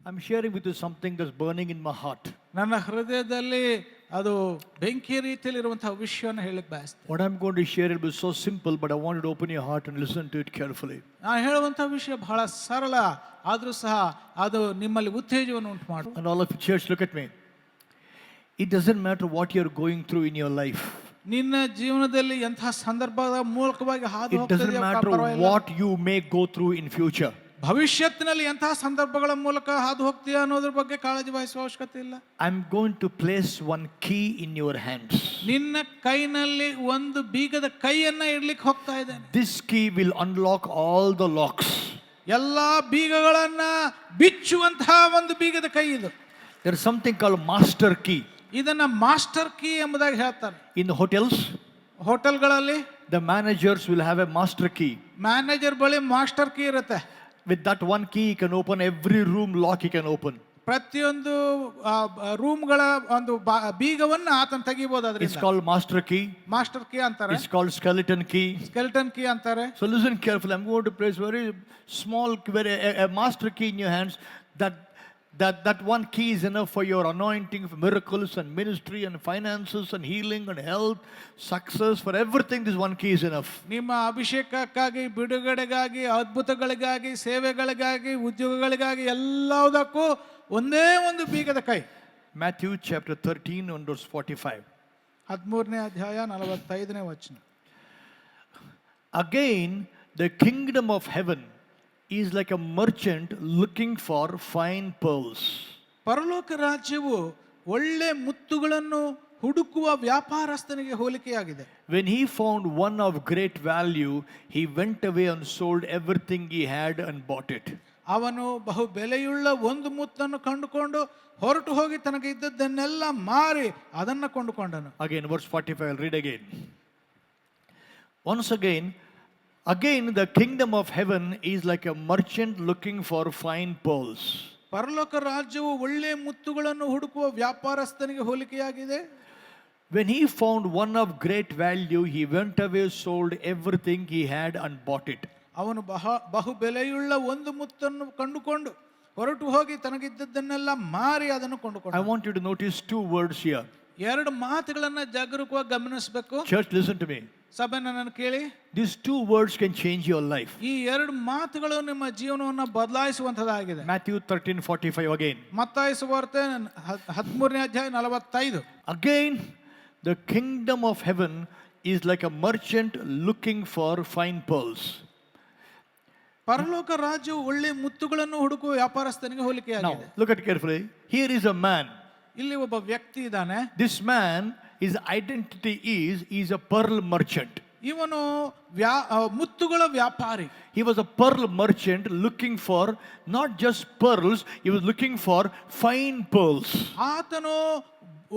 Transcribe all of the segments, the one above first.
I'm sharing with you something that's burning in my heart. ನನ್ನ ಹೃದಯದಲ್ಲಿ ಅದು ಬೆಂಕಿ ರೀತಿಯಲ್ಲಿ ಇರುವಂತಹ ವಿಷಯವನ್ನು ಹೇಳಕ್ ಬಯಸ್ತೇನೆ. What I'm going to share will be so simple, but I want you to open your heart and listen to it carefully. ನಾನು ಹೇಳುವಂತಹ ವಿಷಯ ಬಹಳ ಸರಳ ಆದರೂ ಸಹ ಅದು ನಿಮ್ಮಲ್ಲಿ ಉತ್ತೇಜವನ್ನು ಉಂಟು ಮಾಡುತ್ತೆ. And all of you, church, look at me. It doesn't matter what you're going through in your life. ನಿನ್ನ ಜೀವನದಲ್ಲಿ ಎಂತಹ ಸಂದರ್ಭದ ಮೂಲಕವಾಗಿ ಹಾದು It doesn't matter what you may go through in future. ಭವಿಷ್ಯತ್ತಿನಲ್ಲಿ ಎಂತಹ ಸಂದರ್ಭಗಳ ಮೂಲಕ ಹಾದು ಹೋಗ್ತೀಯಾ ಅನ್ನೋದ್ರ ಬಗ್ಗೆ ಕಾಳಜಿ ವಹಿಸುವ ಅವಶ್ಯಕತೆ ಇಲ್ಲ. I'm going to place one key in your hands. ನಿನ್ನ ಕೈನಲ್ಲಿ ಒಂದು ಬೀಗದ ಕೈಯನ್ನ ಇಡ್ಲಿಕ್ಕೆ ಹೋಗ್ತಾ ಇದ್ದೇನೆ. This key will unlock all the locks. ಎಲ್ಲಾ ಬೀಗಗಳನ್ನ ಬಿಚ್ಚುವಂತಹ ಒಂದು ಬೀಗದ ಕೈ ಇದು. There is something called master key. ಇದನ್ನ ಮಾಸ್ಟರ್ ಕೀ ಎಂಬುದಾಗಿ ಹೇಳ್ತಾರೆ. In the hotels, ಹೋಟೆಲ್ಗಳಲ್ಲಿ the managers will have a master key. Manager ಬಳಿ ಮಾಸ್ಟರ್ ಕೀ ಇರುತ್ತೆ. With that one key, he can open every room lock he can open. ಪ್ರತಿಯೊಂದು ರೂಮ್ಗಳ ಒಂದು ಬೀಗವನ್ನು ಆತನ ತೆಗಿಬಹುದು. It's ಅದರಿಂದ called master key. Master key ಅಂತಾರೆ. It's called skeleton key. Skeleton key ಅಂತಾರೆ. So listen carefully. I'm going to place very small, a master key in your hands. That one key is enough for your anointing, for miracles and ministry and finances and healing and health, success, for everything. This one key is enough. ನಿಮ್ಮ ಅಭಿಷೇಕಕ್ಕಾಗಿ, ಬಿಡುಗಡೆಗಾಗಿ, ಅದ್ಭುತಗಳಿಗಾಗಿ, ಸೇವೆಗಳಿಗಾಗಿ, ಉದ್ಯೋಗಗಳಿಗಾಗಿ ಎಲ್ಲದಕ್ಕೂ ಒಂದೇ ಒಂದು ಬೀಗದ ಕೈ. Matthew chapter 13 and verse 45. 13ನೇ ಅಧ್ಯಾಯ 45ನೇ ವಚನ. Again, the kingdom of heaven is like a merchant looking for fine pearls. ಪರಲೋಕ ರಾಜ್ಯವು ಒಳ್ಳೆ ಮುತ್ತುಗಳನ್ನು ಹುಡುಕುವ ವ್ಯಾಪಾರಸ್ಥನಿಗೆ ಹೋಲಿಕೆಯಾಗಿದೆ. When he found one of great value, he went away and sold everything he had and bought it. ಅವನು ಬಹು ಬೆಲೆಯುಳ್ಳ ಒಂದು ಮುತ್ತನ್ನು ಕಂಡುಕೊಂಡು ಹೊರಟು ಹೋಗಿ ತನಗೆ ಇದ್ದದ್ದನ್ನೆಲ್ಲ ಮಾರಿ ಅದನ್ನ ಕೊಂಡುಕೊಂಡನು. Again, verse 45, I'll read again. Once again, the kingdom of heaven is like a merchant looking for fine pearls. ಪರಲೋಕ ರಾಜ್ಯವು ಒಳ್ಳೆ ಮುತ್ತುಗಳನ್ನು ಹುಡುಕುವ ವ್ಯಾಪಾರಸ್ಥನಿಗೆ ಹೋಲಿಕೆಯಾಗಿದೆ. When he found one of great value, he went away, sold everything he had and bought it. ಅವನು ಬಹು ಬೆಲೆಯುಳ್ಳ ಒಂದು ಮುತ್ತನ್ನು ಕಂಡುಕೊಂಡು ಹೊರಟು ಹೋಗಿ ತನಗಿದ್ದದ್ದನ್ನೆಲ್ಲ ಮಾರಿ ಅದನ್ನು ಕೊಂಡುಕೊಂಡ. I want you to notice two words here. ಎರಡು ಮಾತುಗಳನ್ನ ಜಾಗರೂಕವಾಗಿ ಗಮನಿಸಬೇಕು. Church, listen to me. ಸಭೆ ನನ್ನನ್ನು ಕೇಳಿ. These two words can change your life. ಈ ಎರಡು ಮಾತುಗಳು ನಿಮ್ಮ ಜೀವನವನ್ನು ಬದಲಾಯಿಸುವಂತದ್ದಾಗಿದೆ. Matthew 13:45 again. ಮತ್ತಾಯ ಸುವಾರ್ತೆ 13ನೇ ಅಧ್ಯಾಯ 45. Again, the kingdom of heaven is like a merchant looking for fine pearls. ಪರಲೋಕ ರಾಜ್ಯವು ಒಳ್ಳೆ ಮುತ್ತುಗಳನ್ನು ಹುಡುಕುವ ವ್ಯಾಪಾರಸ್ಥನಿಗೆ ಹೋಲಿಕೆಯಾಗಿದೆ. Now, look at carefully. Here is a man. ಇಲ್ಲಿ ಒಬ್ಬ ವ್ಯಕ್ತಿ ಇದ್ದಾನೆ. This man, his identity is a pearl merchant. ಇವನು ಮುತ್ತುಗಳ ವ್ಯಾಪಾರಿ. He was a pearl merchant looking for not just pearls, he was looking for fine pearls. ಆತನು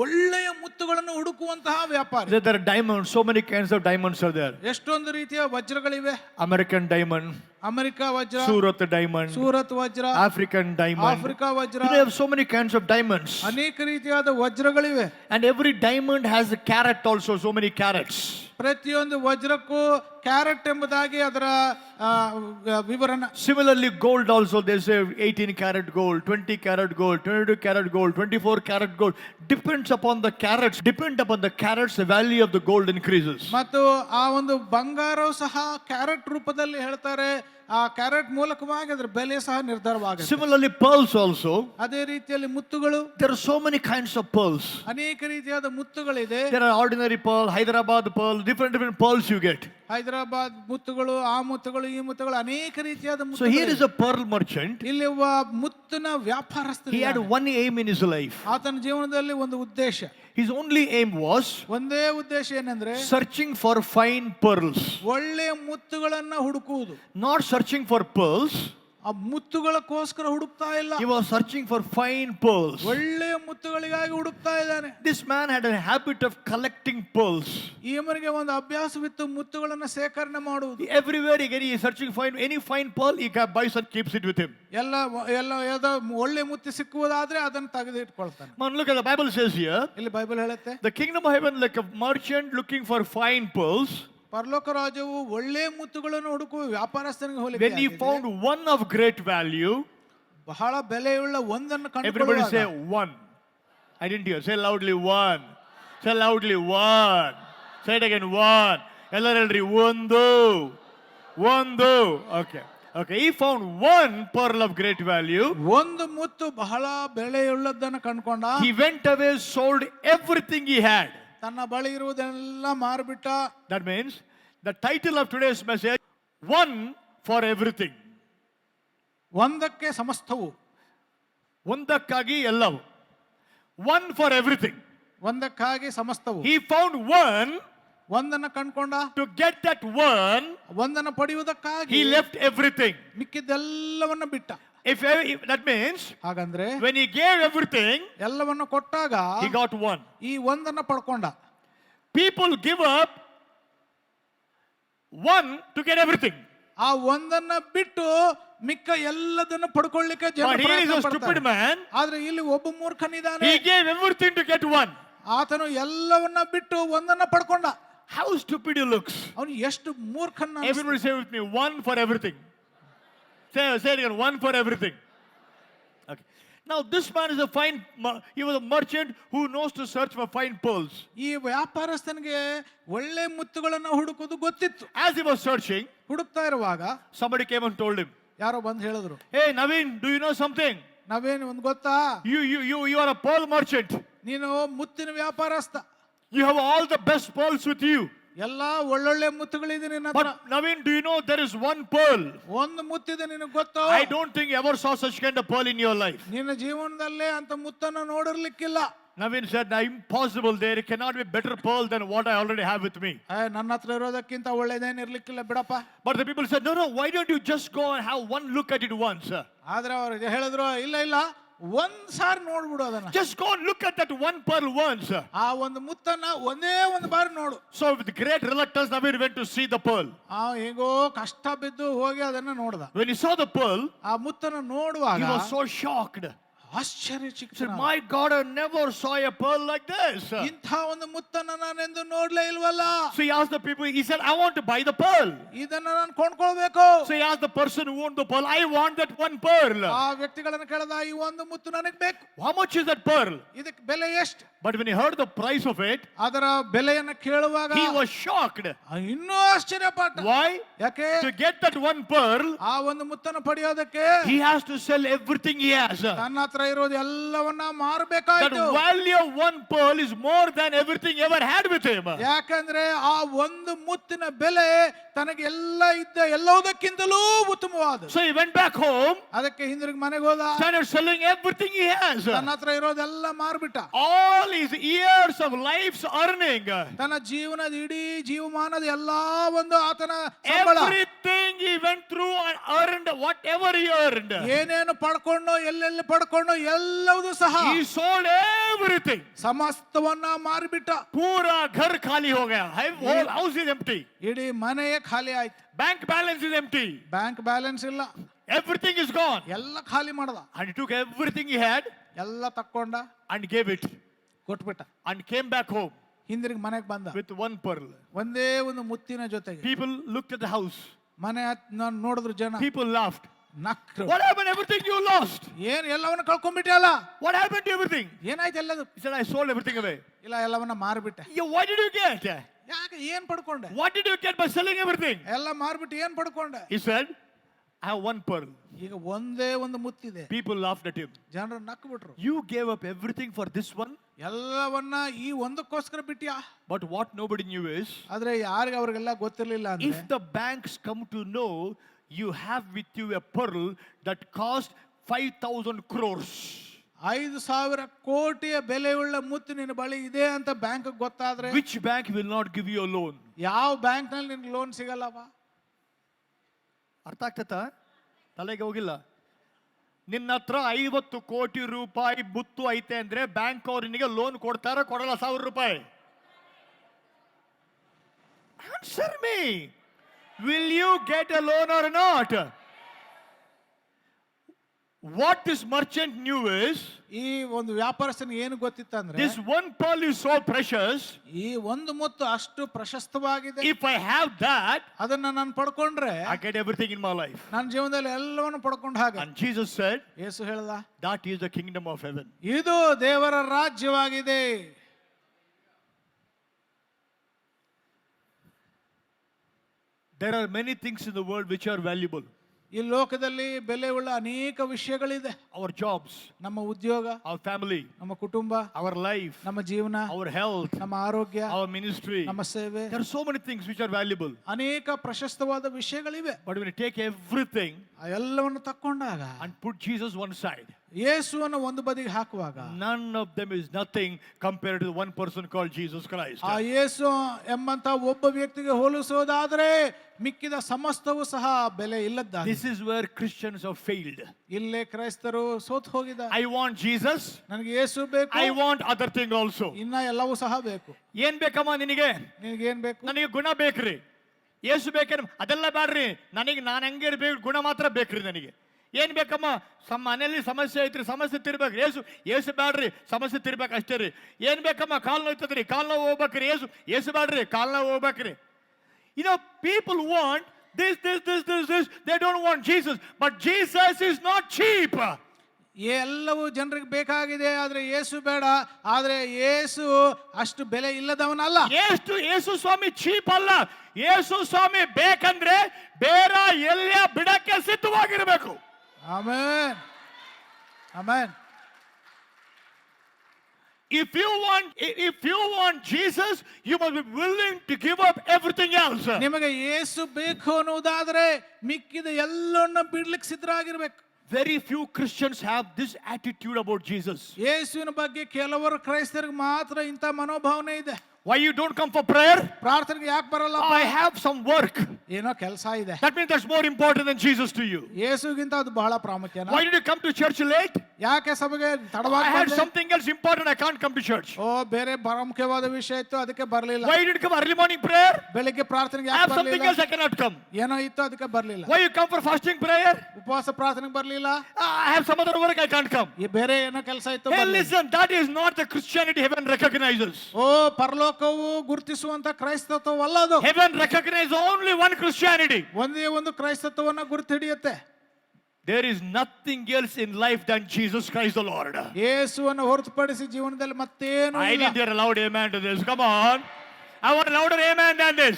ಒಳ್ಳೆಯ ಮುತ್ತುಗಳನ್ನು ಹುಡುಕುವಂತಹ ವ್ಯಾಪಾರಿ. There are diamonds, so many kinds of diamonds are there. ಎಷ್ಟೊಂದು ರೀತಿಯ ವಜ್ರಗಳಿವೆ. American diamond, America ವಜ್ರ, Surat diamond, ಸೂರತ್ ವಜ್ರ, African diamond. Africa ವಜ್ರ. You have so many kinds of diamonds. ಅನೇಕ ರೀತಿಯಾದ ವಜ್ರಗಳಿವೆ. And every diamond has a carat also, so many carats. ಪ್ರತಿಯೊಂದು ವಜ್ರಕ್ಕೂ carrot ಎಂಬುದಾಗಿ ಅದರ ವಿವರಣ. Similarly, gold also, they say 18 karat gold, 20 karat gold, 22 karat gold, 24 karat gold. Depends upon the carats. Depend upon the carats, the value of the gold increases. ಮತ್ತು ಆ ಒಂದು ಬಂಗಾರವು ಸಹ carrot ರೂಪದಲ್ಲಿ ಹೇಳ್ತಾರೆ. ಆ ಕ್ಯಾರೆಟ್ ಮೂಲಕವಾಗಿ ಅದರ ಬೆಲೆ ಸಹ ನಿರ್ಧಾರವಾಗುತ್ತೆ. Similarly, pearls also. ಅದೇ ರೀತಿಯಲ್ಲಿ ಮುತ್ತುಗಳು. There are so many kinds of pearls. ಅನೇಕ ರೀತಿಯಾದ ಮುತ್ತುಗಳಿದೆ. There are ordinary pearl, Hyderabad pearl, different pearls you get. Hyderabad ಮುತ್ತುಗಳು, ಆ ಮುತ್ತುಗಳು, ಈ ಮುತ್ತುಗಳು, ಅನೇಕ ರೀತಿಯಾದ So ಮುತ್ತುಗಳು. here is a pearl merchant. ಇಲ್ಲಿ ಒಬ್ಬ ಮುತ್ತಿನ ವ್ಯಾಪಾರಸ್ಥ. He had one aim in his life. ಆತನ ಜೀವನದಲ್ಲಿ ಒಂದು ಉದ್ದೇಶ. His only aim was ಒಂದೇ ಉದ್ದೇಶ ಏನಂದ್ರೆ searching for fine pearls. ಒಳ್ಳೆಯ ಮುತ್ತುಗಳನ್ನ ಹುಡುಕುವುದು. Not searching for pearls. ಆ ಮುತ್ತುಗಳಕ್ಕೋಸ್ಕರ ಹುಡುಕ್ತಾ ಇಲ್ಲ. He was searching for fine pearls. ಒಳ್ಳೆಯ ಮುತ್ತುಗಳಿಗಾಗಿ ಹುಡುಕ್ತಾ ಇದ್ದಾನೆ. This man had a habit of collecting pearls. ಈವನಿಗೆ ಒಂದು ಅಭ್ಯಾಸವಿತ್ತು ಮುತ್ತುಗಳನ್ನ ಸೇಕರಣೆ ಮಾಡುವುದು. Everywhere he is searching for any fine pearl, he buys and keeps it with him. ಎಲ್ಲ ಒಳ್ಳೆ ಮುತ್ತು ಸಿಕ್ಕುವುದಾದ್ರೆ ಅದನ್ನು ತೆಗೆದು ಇಟ್ಕೊಳ್ತಾನೆ. Man, look at the Bible says here. ಇಲ್ಲಿ ಬೈಬಲ್ ಹೇಳುತ್ತೆ, The kingdom of heaven like a merchant looking for fine pearls. ಪರಲೋಕ ರಾಜ್ಯವು ಒಳ್ಳೆ ಮುತ್ತುಗಳನ್ನು ಹುಡುಕುವ ವ್ಯಾಪಾರಸ್ಥನಿಗೆ When he ಹೋಲಿಕೆ. found one of great value, ಬಹಳ ಬೆಲೆಯುಳ್ಳ ಒಂದನ್ನು Everybody say ಕಂಡುಕೊಳ್ಳುವಾಗ one. I didn't hear. Say loudly one. Say loudly one. Say it again one. ಎಲ್ಲರೂ ಹೇಳ್ರಿ ಒಂದು. Okay. Okay. He found one pearl of great value. ಒಂದು ಮುತ್ತು ಬಹಳ ಬೆಲೆಯುಳ್ಳದನ್ನು ಕಂಡುಕೊಂಡ. He went away, sold everything he had. ತನ್ನ ಬಳಿ ಇರುವುದೆಲ್ಲ ಮಾರಿಬಿಟ್ಟ. That means the title of today's message, one for everything. ಒಂದಕ್ಕೆ ಸಮಸ್ತವು. ಒಂದಕ್ಕಾಗಿ ಎಲ್ಲವೂ. One for everything. ಒಂದಕ್ಕಾಗಿ ಸಮಸ್ತವು. He found one. ಒಂದನ್ನು ಕಂಡುಕೊಂಡ. To get that one, ಒಂದನ್ನು ಪಡೆಯುವುದಕ್ಕಾಗಿ he left everything. ಮಿಕ್ಕಿದ್ದೆಲ್ಲವನ್ನ ಬಿಟ್ಟ. If that means ಹಾಗಂದ್ರೆ when he gave everything, ಎಲ್ಲವನ್ನು ಕೊಟ್ಟಾಗ he got one. ಈ ಒಂದನ್ನು ಪಡ್ಕೊಂಡ. People give up one to get everything. ಆ ಒಂದನ್ನ ಬಿಟ್ಟು ಮಿಕ್ಕ ಎಲ್ಲದನ್ನು ಪಡ್ಕೊಳ್ಳಿಕ್ಕೆ But he is ಪ್ರಯತ್ನ a stupid ಪಡ್ತಾರೆ. man. ಆದ್ರೆ ಇಲ್ಲಿ ಒಬ್ಬ ಮೂರ್ಖನಿದ್ದಾನೆ. He gave everything to get one. ಆತನು ಎಲ್ಲವನ್ನ ಬಿಟ್ಟು ಒಂದನ್ನ ಪಡ್ಕೊಂಡ. How stupid he looks. ಅವನು ಎಷ್ಟು ಮೂರ್ಖನ. Everybody say with me, one for everything. Say it again, one for everything. Okay. Now this man is he was a merchant who knows to search for fine pearls. ಈ ವ್ಯಾಪಾರಸ್ಥನಿಗೆ ಒಳ್ಳೆ ಮುತ್ತುಗಳನ್ನು ಹುಡುಕೋದು ಗೊತ್ತಿತ್ತು. As he was searching, ಹುಡುಕ್ತಾ ಇರುವಾಗ somebody came and told him, ಯಾರೋ ಬಂದು ಹೇಳಿದ್ರು, hey Naveen, do you know something? ನಾವೇನು ಒಂದು ಗೊತ್ತಾ, You are a pearl merchant. ನೀನು ಮುತ್ತಿನ ವ್ಯಾಪಾರಸ್ಥ. You have all the best pearls with you. ಎಲ್ಲಾ ಒಳ್ಳೊಳ್ಳೆ ಮುತ್ತುಗಳಿದೆ ನಿನ್ನ ಹತ್ರ. But Naveen, do you know there is one pearl? ಒಂದು ಮುತ್ತಿದೆ ನಿನಗೆ ಗೊತ್ತೋ? I don't think you ever saw such kind of pearl in your life. ನಿನ್ನ ಜೀವನದಲ್ಲೇ ಅಂತ ಮುತ್ತನ್ನು ನೋಡಿರ್ಲಿಕ್ಕಿಲ್ಲ. Naveen said, impossible. There cannot be better pearl than what I already have with me. ನನ್ನ ಹತ್ರ ಇರೋದಕ್ಕಿಂತ ಒಳ್ಳೇದೇನು ಇರ್ಲಿಕ್ಕಿಲ್ಲ ಬಿಡಪ್ಪ. But the people said, no, why don't you just go and have one look at it once? ಆದ್ರೆ ಅವರು ಹೇಳಿದ್ರು, ಇಲ್ಲ ಒಂದ್ ಸಾರಿ ನೋಡ್ಬಿಡು ಅದನ್ನ. Just go and look at that one pearl once. ಆ ಒಂದು ಮುತ್ತನ್ನ ಒಂದೇ ಒಂದು ಬಾರಿ ನೋಡು. So with great reluctance, Naveen went to see the pearl. ಹೇಗೋ ಕಷ್ಟ ಬಿದ್ದು ಹೋಗಿ ಅದನ್ನ ನೋಡ್ದ. When he saw the pearl, ಆ ಮುತ್ತನ್ನ ನೋಡುವಾಗ he was so shocked. ಆಶ್ಚರ್ಯಚಕಿತ. My God, I never saw a pearl like this. ಇಂಥ ಒಂದು ಮುತ್ತನ್ನ ನಾನೆಂದು ನೋಡ್ಲೇ ಇಲ್ವಲ್ಲ. So he asked the people, he said, I want to buy the pearl. ಇದನ್ನ ನಾನು ಕೊಂಡ್ಕೊಳ್ಬೇಕು. So he asked the person who owned the pearl, I want that one pearl. ಆ ವ್ಯಕ್ತಿಗಳನ್ನು ಕೇಳಿದ, ಈ ಒಂದು ಮುತ್ತು ನನಗೆ ಬೇಕು. How much is that pearl? ಇದಕ್ಕೆ ಬೆಲೆ ಎಷ್ಟು? But when he heard the price of it, ಅದರ ಬೆಲೆಯನ್ನು ಕೇಳುವಾಗ he was shocked. ಇನ್ನೂ ಆಶ್ಚರ್ಯಪಟ್ಟ. Why? ಯಾಕೆ? To get that one pearl, ಆ ಒಂದು ಮುತ್ತನ್ನು ಪಡೆಯೋದಕ್ಕೆ he has to sell everything he has. ತನ್ನ ಹತ್ರ ಇರೋದು ಎಲ್ಲವನ್ನ That ಮಾರಬೇಕಾಯ್ತು. value of one pearl is more than everything he ever had with him. ಯಾಕಂದ್ರೆ ಆ ಒಂದು ಮುತ್ತಿನ ಬೆಲೆ ತನಗೆ ಎಲ್ಲವುದಕ್ಕಿಂತಲೂ ಉತ್ತಮವಾದ. So he went back home, ಅದಕ್ಕೆ ಹಿಂದಿರುಗಿ ಮನೆಗೆ ಹೋದ. started selling everything he has. ತನ್ನ ಹತ್ರ ಇರೋದೆಲ್ಲ ಮಾರ್ಬಿಟ್ಟ. All his years of life's earning, ತನ್ನ ಜೀವನದ ಇಡೀ ಜೀವಮಾನದ ಎಲ್ಲಾ ಒಂದು ಆತನ ಸಂಬಳ, everything he went through and earned, whatever he earned, ಏನೇನು ಪಡ್ಕೊಂಡು ಎಲ್ಲೆಲ್ಲಿ ಪಡ್ಕೊಂಡು ಎಲ್ಲವೂ ಸಹ he sold everything. ಸಮಸ್ತವನ್ನ ಮಾರಿಬಿಟ್ಟ. पूरा घर खाली हो गया. Whole house is empty. ಇಡೀ ಮನೆಯೇ ಖಾಲಿ ಆಯ್ತು. Bank balance is empty. Bank balance ಇಲ್ಲ. Everything is gone. ಎಲ್ಲ ಖಾಲಿ ಮಾಡ್ದ. And he took everything he had ಎಲ್ಲ ತಕ್ಕೊಂಡ and gave it ಕೊಟ್ಬಿಟ್ಟ. and came back home ಹಿಂದಿರುಗಿ ಮನೆಗೆ ಬಂದ with one pearl. ಒಂದೇ ಒಂದು ಮುತ್ತಿನ ಜೊತೆಗೆ. People looked at the house. ಮನೆ ನೋಡಿದ್ರು ಜನ. People laughed. ನಕ್ರು. What happened? Everything you lost. ಏನ್ ಎಲ್ಲವನ್ನ ಕಳ್ಕೊಂಡ್ಬಿಟ್ಟಲ್ಲ. What happened to everything? ಏನಾಯ್ತು ಎಲ್ಲದು? He said, I sold everything away. ಇಲ್ಲ ಎಲ್ಲವನ್ನ ಮಾರ್ಬಿಟ್ಟೆ. What did you get? ಯಾಕೆ ಏನ್ ಪಡ್ಕೊಂಡೆ? What did you get by selling everything? ಎಲ್ಲ ಮಾರ್ಬಿಟ್ಟು ಏನ್ ಪಡ್ಕೊಂಡೆ? He said, I have one pearl. ಈಗ ಒಂದೇ ಒಂದು ಮುತ್ತಿದೆ. People laughed at him. ಜನರು ನಕ್ಕು ಬಿಟ್ರು. You gave up everything for this one? ಎಲ್ಲವನ್ನ ಈ ಒಂದಕ್ಕೋಸ್ಕರ ಬಿಟ್ಟಿಯಾ? But what nobody knew is, ಆದ್ರೆ ಯಾರಿಗೆ ಅವ್ರಿಗೆಲ್ಲ ಗೊತ್ತಿರ್ಲಿಲ್ಲ ಅಂದ್ರೆ, if the banks come to know you have with you a pearl that cost 5,000 crores. 5,000 ಕೋಟಿಯ ಬೆಲೆಯುಳ್ಳ ಮುತ್ತು ನಿನ್ನ ಬಳಿ ಇದೆ ಅಂತ ಬ್ಯಾಂಕ್ ಗೊತ್ತಾದ್ರೆ, which bank will not give you a loan? ಯಾವ ಬ್ಯಾಂಕ್ ನಲ್ಲಿ ನಿನ್ಗೆ ಲೋನ್ ಸಿಗಲ್ಲವ? ಅರ್ಥ ಆಗ್ತತಾ? ತಲೆಗೆ ಹೋಗಿಲ್ಲ. ನಿನ್ನ ಹತ್ರ 50 ಕೋಟಿ ರೂಪಾಯಿ ಮುತ್ತು ಐತೆ ಅಂದ್ರೆ ಬ್ಯಾಂಕ್ ಅವ್ರು ನಿನಗೆ ಲೋನ್ ಕೊಡ್ತಾರ ಕೊಡಲ್ಲ? 1,000 ರೂಪಾಯಿ? Answer me. Will you get a loan or not? What this merchant knew is, ಈ ಒಂದು ವ್ಯಾಪಾರಸ್ಥನಿಗೆ ಏನು ಗೊತ್ತಿತ್ತಂದ್ರೆ this one pearl is so precious. ಈ ಒಂದು ಮುತ್ತು ಅಷ್ಟು ಪ್ರಶಸ್ತವಾಗಿದೆ. If I have that, ಅದನ್ನ ನಾನು ಪಡ್ಕೊಂಡ್ರೆ I get everything in my life. ನನ್ನ ಜೀವನದಲ್ಲಿ ಎಲ್ಲವನ್ನು ಪಡ್ಕೊಂಡ ಹಾಗೆ. And Jesus said, ಯೇಸು ಹೇಳ್ದ, that is the kingdom of heaven. ಇದು ದೇವರ ರಾಜ್ಯವಾಗಿದೆ. There are many things in the world which are valuable. ಈ ಲೋಕದಲ್ಲಿ ಬೆಲೆಯುಳ್ಳ ಅನೇಕ ವಿಷಯಗಳಿದೆ. Our jobs, ನಮ್ಮ ಉದ್ಯೋಗ, our family, ನಮ್ಮ ಕುಟುಂಬ, our life, ನಮ್ಮ ಜೀವನ, our health, ನಮ್ಮ ಆರೋಗ್ಯ, our ministry. ನಮ್ಮ ಸೇವೆ. There are so many things which are valuable. ಅನೇಕ ಪ್ರಶಸ್ತವಾದ ವಿಷಯಗಳಿವೆ. But when you take everything ಆ ಎಲ್ಲವನ್ನು ತಕ್ಕೊಂಡಾಗ and put Jesus one side, ಯೇಸುವನ್ನು ಒಂದು ಬದಿಗೆ ಹಾಕುವಾಗ none of them is nothing compared to the one person called Jesus Christ. ಆ ಯೇಸು ಎಂಬಂತ ಒಬ್ಬ ವ್ಯಕ್ತಿಗೆ ಹೋಲಿಸೋದಾದ್ರೆ ಮಿಕ್ಕಿದ ಸಮಸ್ತವೂ ಸಹ ಬೆಲೆ ಇಲ್ಲದ. This is where Christians have failed. ಇಲ್ಲೇ ಕ್ರೈಸ್ತರು ಸೋತು ಹೋಗಿದ್ದಾರೆ. I want Jesus, ನನಗೆ ಯೇಸು ಬೇಕು, I want other thing also. ಇನ್ನ ಎಲ್ಲವೂ ಸಹ ಬೇಕು. ಏನ್ ಬೇಕಮ್ಮ ನಿನಗೆ? ನಿನಗೆ ಏನ್ ಬೇಕು? ನನಗೆ ಗುಣ ಬೇಕ್ರಿ, ಯೇಸು ಬೇಕೇನು? ಅದೆಲ್ಲ ಬೇಡ್ರಿ, ನನಗೆ ನಾನು ಹಂಗೆ ಇರ್ಬೇಕು, ಗುಣ ಮಾತ್ರ ಬೇಕ್ರಿ ನನಗೆ. ಏನ್ ಬೇಕಮ್ಮ? ಮನೆಯಲ್ಲಿ ಸಮಸ್ಯೆ ಐತ್ರಿ, ಸಮಸ್ಯೆ ತಿರ್ಬೇಕ್ರಿ, ಯೇಸು ಬ್ಯಾಡ್ರಿ, ಸಮಸ್ಯೆ ತಿರ್ಬೇಕು ಅಷ್ಟೇ ರೀ. ಏನ್ ಬೇಕಮ್ಮ? ಕಾಲ್ ನೋಯ್ತದ್ರಿ, ಕಾಲ್ ನೋವು ಹೋಗ್ಬೇಕ್ರಿ, ಯೇಸು ಬ್ಯಾಡ್ರಿ, ಕಾಲ್ ನೋವು ಹೋಗ್ಬೇಕ್ರಿ. You know, people want this. They don't want Jesus. But Jesus is not cheap. ಎಲ್ಲವೂ ಜನರಿಗೆ ಬೇಕಾಗಿದೆ, ಆದ್ರೆ ಯೇಸು ಬೇಡ. ಆದ್ರೆ ಯೇಸು ಅಷ್ಟು ಬೆಲೆ ಇಲ್ಲದವನಲ್ಲ. ಯೇಸು ಸ್ವಾಮಿ ಚೀಪ್ ಅಲ್ಲ. ಯೇಸು ಸ್ವಾಮಿ ಬೇಕಂದ್ರೆ ಬೇರೆ ಎಲ್ಲ ಬಿಡಕ್ಕೆ ಸಿದ್ಧವಾಗಿರ್ಬೇಕು. Amen, amen. If you want Jesus, you must be willing to give up everything else. ನಿಮಗೆ ಯೇಸು ಬೇಕು ಅನ್ನೋದಾದ್ರೆ ಮಿಕ್ಕಿದ ಎಲ್ಲವನ್ನ ಬಿಡ್ಲಿಕ್ಕೆ ಸಿದ್ಧರಾಗಿರ್ಬೇಕು. Very few Christians have this attitude about Jesus. ಯೇಸುವಿನ ಬಗ್ಗೆ ಕೆಲವರು ಕ್ರೈಸ್ತರಿಗೆ ಮಾತ್ರ ಇಂಥ ಮನೋಭಾವನೆ ಇದೆ. Why you don't come for prayer? ಪ್ರಾರ್ಥನೆಗೆ ಯಾಕೆ ಬರಲ್ಲ? I have some work. ಏನೋ ಕೆಲಸ ಇದೆ. That means that's more important than Jesus to you. ಯೇಸುಗಿಂತ ಅದು ಬಹಳ ಪ್ರಾಮುಖ್ಯನಾ? Why did you come to church late? ಯಾಕೆ ಸಭೆಗೆ ತಡವಾಗಿ I had ಬಂದೆ? something else important, I can't come to church. ಓ, ಬೇರೆ ಪ್ರಾಮುಖ್ಯವಾದ ವಿಷಯ ಇತ್ತು, ಅದಕ್ಕೆ ಬರಲಿಲ್ಲ. Why did you come early morning prayer? ಬೆಳಿಗ್ಗೆ ಪ್ರಾರ್ಥನೆಗೆ I ಯಾಕೆ have something ಬರಲಿಲ್ಲ? else, I cannot come. ಏನೋ ಇತ್ತು, ಅದಕ್ಕೆ ಬರಲಿಲ್ಲ. Why you come for fasting prayer? ಉಪವಾಸ ಪ್ರಾರ್ಥನೆಗೆ ಬರಲಿಲ್ಲ. I have some other work, I can't come. ಈ ಬೇರೆ ಏನೋ ಕೆಲಸ ಇತ್ತು, Hey, ಬರ್ಲಿಲ್ಲ. listen, that is not the Christianity heaven recognizes. ಓ, ಪರಲೋಕವು ಗುರುತಿಸುವಂತ ಕ್ರೈಸ್ತತ್ವವಲ್ಲ ಅದು. Heaven recognizes only one Christianity. ಒಂದೇ ಒಂದು ಕ್ರೈಸ್ತತ್ವವನ್ನ ಗುರುತು ಹಿಡಿಯುತ್ತೆ. There is nothing else in life than Jesus Christ the Lord. ಯೇಸುವನ್ನು ಹೊರತುಪಡಿಸಿ ಜೀವನದಲ್ಲಿ ಮತ್ತೇನು I ಇಲ್ಲ. didn't hear a loud amen to this. Come on. I want a louder amen than this.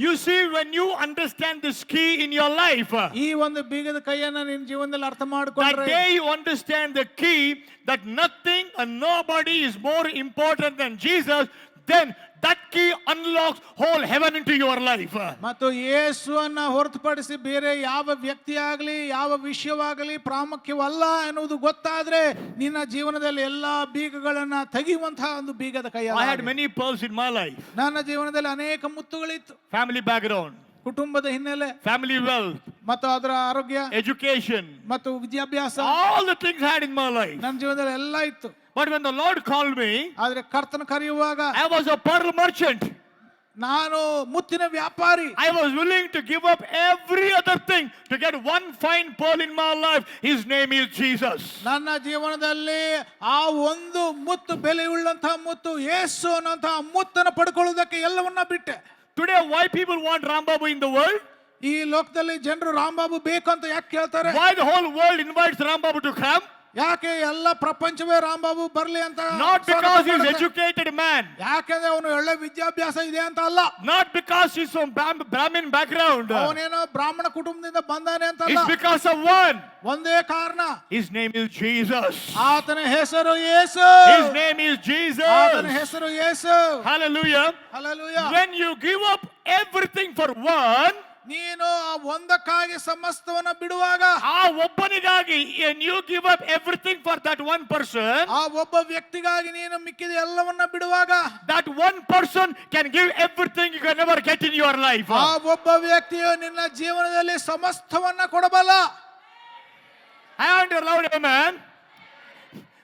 You see, when you understand this key in your life, ಈ ಒಂದು ಬೀಗದ ಕೈಯನ್ನ ನಿನ್ನ ಜೀವನದಲ್ಲಿ ಅರ್ಥ that ಮಾಡಿಕೊಂಡ್ರೆ, day you understand the key that nothing and nobody is more important than Jesus, then that key unlocks whole heaven into your life. ಮತ್ತು ಯೇಸುವನ್ನ ಹೊರತುಪಡಿಸಿ ಬೇರೆ ಯಾವ ವ್ಯಕ್ತಿ ಆಗಲಿ ಯಾವ ವಿಷಯವಾಗಲಿ ಪ್ರಾಮುಖ್ಯವಲ್ಲ ಎನ್ನುವುದು ಗೊತ್ತಾದ್ರೆ ನಿನ್ನ ಜೀವನದಲ್ಲಿ ಎಲ್ಲಾ ಬೀಗಗಳನ್ನ ತೆಗೆಯುವಂತಹ ಒಂದು ಬೀಗದ ಕೈ. I had many pearls in my life. ನನ್ನ ಜೀವನದಲ್ಲಿ ಅನೇಕ ಮುತ್ತುಗಳಿತ್ತು. Family background, ಕುಟುಂಬದ ಹಿನ್ನೆಲೆ, family wealth, ಮತ್ತು ಅದರ ಆರೋಗ್ಯ, education, ಮತ್ತು ವಿದ್ಯಾಭ್ಯಾಸ, all the things I had in my life. ನನ್ನ ಜೀವನದಲ್ಲಿ ಎಲ್ಲ ಇತ್ತು. But when the Lord called me, ಆದ್ರೆ ಕರ್ತನ ಕರೆಯುವಾಗ I was a pearl merchant. ನಾನು ಮುತ್ತಿನ ವ್ಯಾಪಾರಿ. I was willing to give up every other thing to get one fine pearl in my life. His name is Jesus. ನನ್ನ ಜೀವನದಲ್ಲಿ ಆ ಒಂದು ಮುತ್ತು, ಬೆಲೆಯುಳ್ಳಂತಹ ಮುತ್ತು, ಯೇಸು ಅನ್ನುವಂತಹ ಮುತ್ತನ್ನು ಪಡ್ಕೊಳ್ಳುವುದಕ್ಕೆ ಎಲ್ಲವನ್ನ ಬಿಟ್ಟೆ. Today, why people want Rambabu in the world? ಈ ಲೋಕದಲ್ಲಿ ಜನರು ರಾಂಬಾಬು ಬೇಕು ಅಂತ ಯಾಕೆ ಕೇಳ್ತಾರೆ? Why the whole world invites Rambabu to come? ಯಾಕೆ ಎಲ್ಲ ಪ್ರಪಂಚವೇ ರಾಂಬಾಬು ಬರ್ಲಿ ಅಂತ? Not because he is educated man. ಯಾಕೆಂದ್ರೆ ಅವನು ಒಳ್ಳೆ ವಿದ್ಯಾಭ್ಯಾಸ ಇದೆ ಅಂತ ಅಲ್ಲ. Not because he is from Brahmin background. ಅವನೇನೋ ಬ್ರಾಹ್ಮಣ ಕುಟುಂಬದಿಂದ ಬಂದಾನೆ ಅಂತ ಅಲ್ಲ. It's because of one. ಒಂದೇ ಕಾರಣ. His name is Jesus. ಆತನ ಹೆಸರು ಯೇಸು. His name is Jesus. ಆತನ ಹೆಸರು ಯೇಸು. Hallelujah. Hallelujah. When you give up everything for one, ನೀನು ಆ ಒಂದಕ್ಕಾಗಿ ಸಮಸ್ತವನ್ನ ಬಿಡುವಾಗ, ಆ ಒಬ್ಬನಿಗಾಗಿ, and you give up everything for that one person, ಆ ಒಬ್ಬ ವ್ಯಕ್ತಿಗಾಗಿ ನೀನು ಮಿಕ್ಕಿದ ಎಲ್ಲವನ್ನ ಬಿಡುವಾಗ, that one person can give everything you can never get in your life. ಆ ಒಬ್ಬ ವ್ಯಕ್ತಿಯು ನಿನ್ನ ಜೀವನದಲ್ಲಿ ಸಮಸ್ತವನ್ನ ಕೊಡಬಲ್ಲ. I want your loud amen.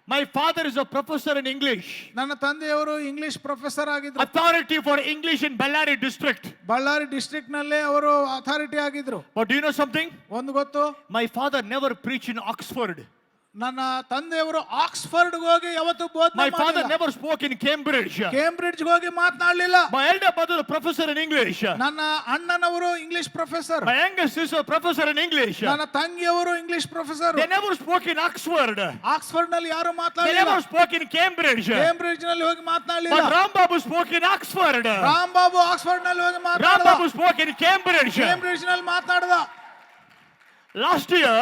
My father is a professor in English. ನನ್ನ ತಂದೆಯವರು ಇಂಗ್ಲಿಷ್ ಪ್ರೊಫೆಸರ್ ಆಗಿದ್ರು. Authority for English in Bellary district. Ballari district ನಲ್ಲಿ ಅವರು ಅಥಾರಿಟಿ ಆಗಿದ್ರು. But do you know something? ಒಂದು ಗೊತ್ತು, My father never preached in Oxford. ನನ್ನ ತಂದೆಯವರು ಆಕ್ಸ್ಫರ್ಡ್ ಹೋಗಿ ಯಾವತ್ತು ಬೋಧನೆ My father ಮಾಡಿಲ್ಲ. never spoke in Cambridge. Cambridge ಹೋಗಿ ಮಾತನಾಡಲಿಲ್ಲ. My elder brother is a professor in English. ನನ್ನ ಅಣ್ಣನವರು English professor. My younger sister is a professor in English. ನನ್ನ ತಂಗಿಯವರು English professor. They never spoke in Oxford. Oxford ನಲ್ಲಿ ಯಾರು They ಮಾತನಾಡಲಿಲ್ಲ. never spoke in Cambridge. Cambridge ನಲ್ಲಿ ಹೋಗಿ ಮಾತನಾಡಲಿಲ್ಲ. But Rambabu spoke in Oxford. Rambabu Oxford ನಲ್ಲಿ ಹೋಗಿ ಮಾತನಾಡಿದ. Rambabu spoke in Cambridge. Cambridge ನಲ್ಲಿ ಮಾತನಾಡಿದ. Last year,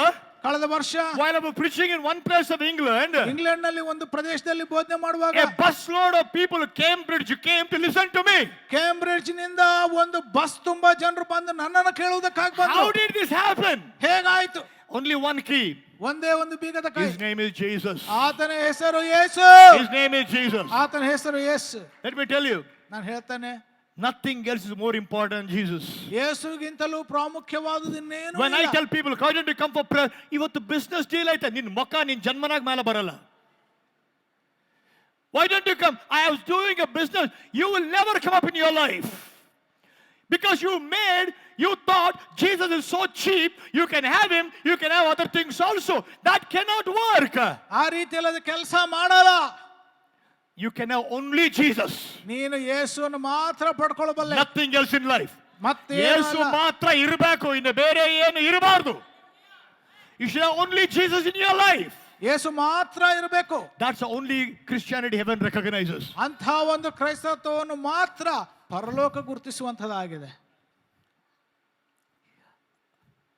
ಕಳೆದ ವರ್ಷ while I was preaching in one place of England, England ನಲ್ಲಿ ಒಂದು ಪ್ರದೇಶದಲ್ಲಿ ಬೋಧನೆ ಮಾಡುವಾಗ a busload of people at Cambridge came to listen to me. Cambridge ನಿಂದ ಒಂದು ಬಸ್ ತುಂಬಾ ಜನರು ಬಂದು ನನ್ನನ್ನು ಕೇಳುವುದಕ್ಕಾಗಿ ಬಂದರು. How did this happen? ಹೇಗಾಯ್ತು? Only one key. ಒಂದೇ ಒಂದು ಬೀಗದ ಕೈ. His name is Jesus. ಆತನ ಹೆಸರು ಯೇಸು. His name is Jesus. ಆತನ ಹೆಸರು ಯೇಸು. Let me tell you, ನಾನು ಹೇಳ್ತಾನೆ, nothing else is more important than Jesus. ಯೇಸುಗಿಂತಲೂ ಪ್ರಾಮುಖ್ಯವಾದುದು ಇನ್ನೇನು When I ಇಲ್ಲ. tell people, why don't you come for prayer? ಇವತ್ತು business deal ಆಯ್ತಾ, ನಿನ್ನ ಮೊಕ್ಕ ನಿನ್ನ ಜನ್ಮನಾಗ ಮೇಲೆ ಬರಲ್ಲ. Why don't you come? I was doing a business. You will never come up in your life. Because you thought Jesus is so cheap, you can have him, you can have other things also. That cannot work. ಆ ರೀತಿಯಲ್ಲದ ಕೆಲಸ ಮಾಡಲ್ಲ. You can have only Jesus. ನೀನು ಯೇಸುವನ್ನು ಮಾತ್ರ ಪಡ್ಕೊಳ್ಳಬಲ್ಲೆ. Nothing else in life. ಮತ್ತೆ ಯೇಸು ಮಾತ್ರ ಇರಬೇಕು, ಇನ್ನು ಬೇರೆ ಏನು ಇರಬಾರ್ದು. You should have only Jesus in your life. ಯೇಸು ಮಾತ್ರ ಇರಬೇಕು. That's the only Christianity heaven recognizes. ಅಂಥ ಒಂದು ಕ್ರೈಸ್ತತ್ವವನ್ನು ಮಾತ್ರ ಪರಲೋಕ ಗುರುತಿಸುವಂತದ್ದಾಗಿದೆ.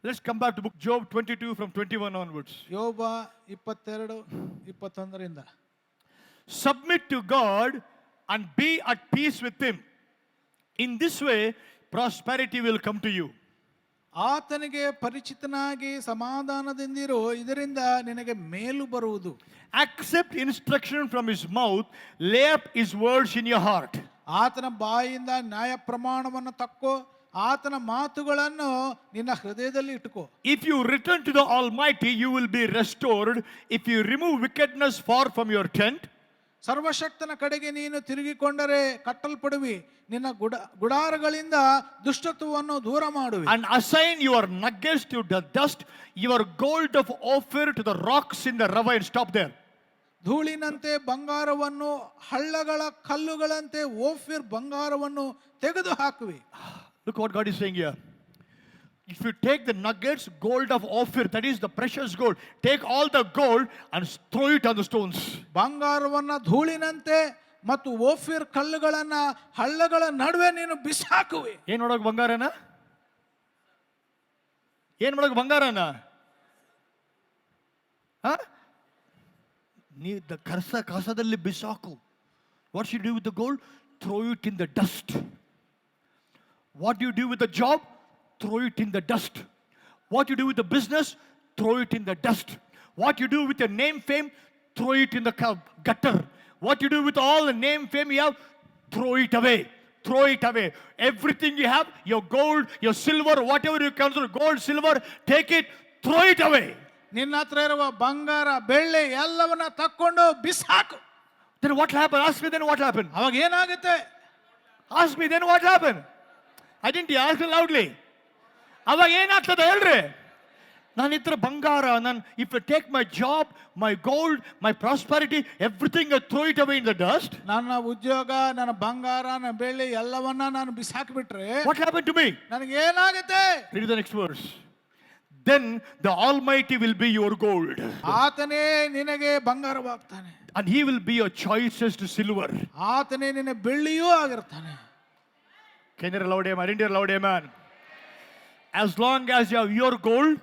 Let's come back to book Job 22 from 21 onwards. ಯೋಬ 22:21. Submit to God and be at peace with him. In this way, prosperity will come to you. ಆತನಿಗೆ ಪರಿಚಿತನಾಗಿ ಸಮಾಧಾನದಿಂದಿರು, ಇದರಿಂದ ನಿನಗೆ ಮೇಲು ಬರುವುದು. Accept instruction from his mouth, lay up his words in your heart. ಆತನ ಬಾಯಿಂದ ನ್ಯಾಯ ಪ್ರಮಾಣವನ್ನು ತಕ್ಕೋ, ಆತನ ಮಾತುಗಳನ್ನು ನಿನ್ನ ಹೃದಯದಲ್ಲಿ ಇಟ್ಟುಕೋ. If you return to the Almighty, you will be restored. If you remove wickedness far from your tent, ಸರ್ವಶಕ್ತನ ಕಡೆಗೆ ನೀನು ತಿರುಗಿಕೊಂಡರೆ ಕಟ್ಟಲ್ಪಡುವಿ, ನಿನ್ನ ಗುಡಾರಗಳಿಂದ ದುಷ್ಟತ್ವವನ್ನು ದೂರ ಮಾಡುವಿ. and assign your nuggets to the dust, your gold of Ophir to the rocks in the river. And stop there. ಧೂಳಿನಂತೆ ಬಂಗಾರವನ್ನು, ಹಳ್ಳಗಳ ಕಲ್ಲುಗಳಂತೆ ಓಫಿರ್ ಬಂಗಾರವನ್ನು ತೆಗೆದು ಹಾಕುವಿ. Look what God is saying here. If you take the nuggets, gold of Ophir, that is the precious gold, take all the gold and throw it on the stones. ಬಂಗಾರವನ್ನ ಧೂಳಿನಂತೆ ಮತ್ತು ಓಫಿರ್ ಕಲ್ಲುಗಳನ್ನ ಹಳ್ಳಗಳ ನಡುವೆ ನೀನು ಬಿಸಾಕುವಿ. ಏನ್ ಮಾಡೋಕೆ ಬಂಗಾರನ? ಏನ್ ಮಾಡೋಕೆ ಬಂಗಾರನ? ನೀ ಕಸದಲ್ಲಿ ಬಿಸಾಕು. What should you do with the gold? Throw it in the dust. What do you do with the job? Throw it in the dust. What you do with the business? Throw it in the dust. What you do with your name, fame? Throw it in the gutter. What you do with all the name, fame you have? Throw it away. Throw it away. Everything you have, your gold, your silver, whatever you consider gold, silver, take it, throw it away. ನಿನ್ನ ಹತ್ರ ಇರುವ ಬಂಗಾರ, ಬೆಳ್ಳಿ ಎಲ್ಲವನ್ನ ತಕ್ಕೊಂಡು ಬಿಸಾಕು. Then what happened? Ask me then what happened. ಅವಾಗ ಏನಾಗುತ್ತೆ? Ask me then what happened. I didn't ask loudly. ಅವಾಗ ಏನಾಗ್ತದೆ ಹೇಳ್ರಿ? ನನ್ನ ಹತ್ರ ಬಂಗಾರ, if I take my job, my gold, my prosperity, everything I throw it away in the dust. ನನ್ನ ಉದ್ಯೋಗ, ನನ್ನ ಬಂಗಾರ, ನನ್ನ ಬೆಳ್ಳಿ ಎಲ್ಲವನ್ನ ನಾನು ಬಿಸಾಕಿಬಿಟ್ರೆ what happened to me? ನನಗೆ ಏನಾಗುತ್ತೆ? Read the next verse. Then the Almighty will be your gold. ಆತನೇ ನಿನಗೆ ಬಂಗಾರವಾಗ್ತಾನೆ. And he will be your choicest silver. ಆತನೇ ನಿನ್ನ ಬೆಳ್ಳಿಯೂ ಆಗಿರ್ತಾನೆ. Can you hear loud amen? I didn't hear loud amen. As long as you have your gold,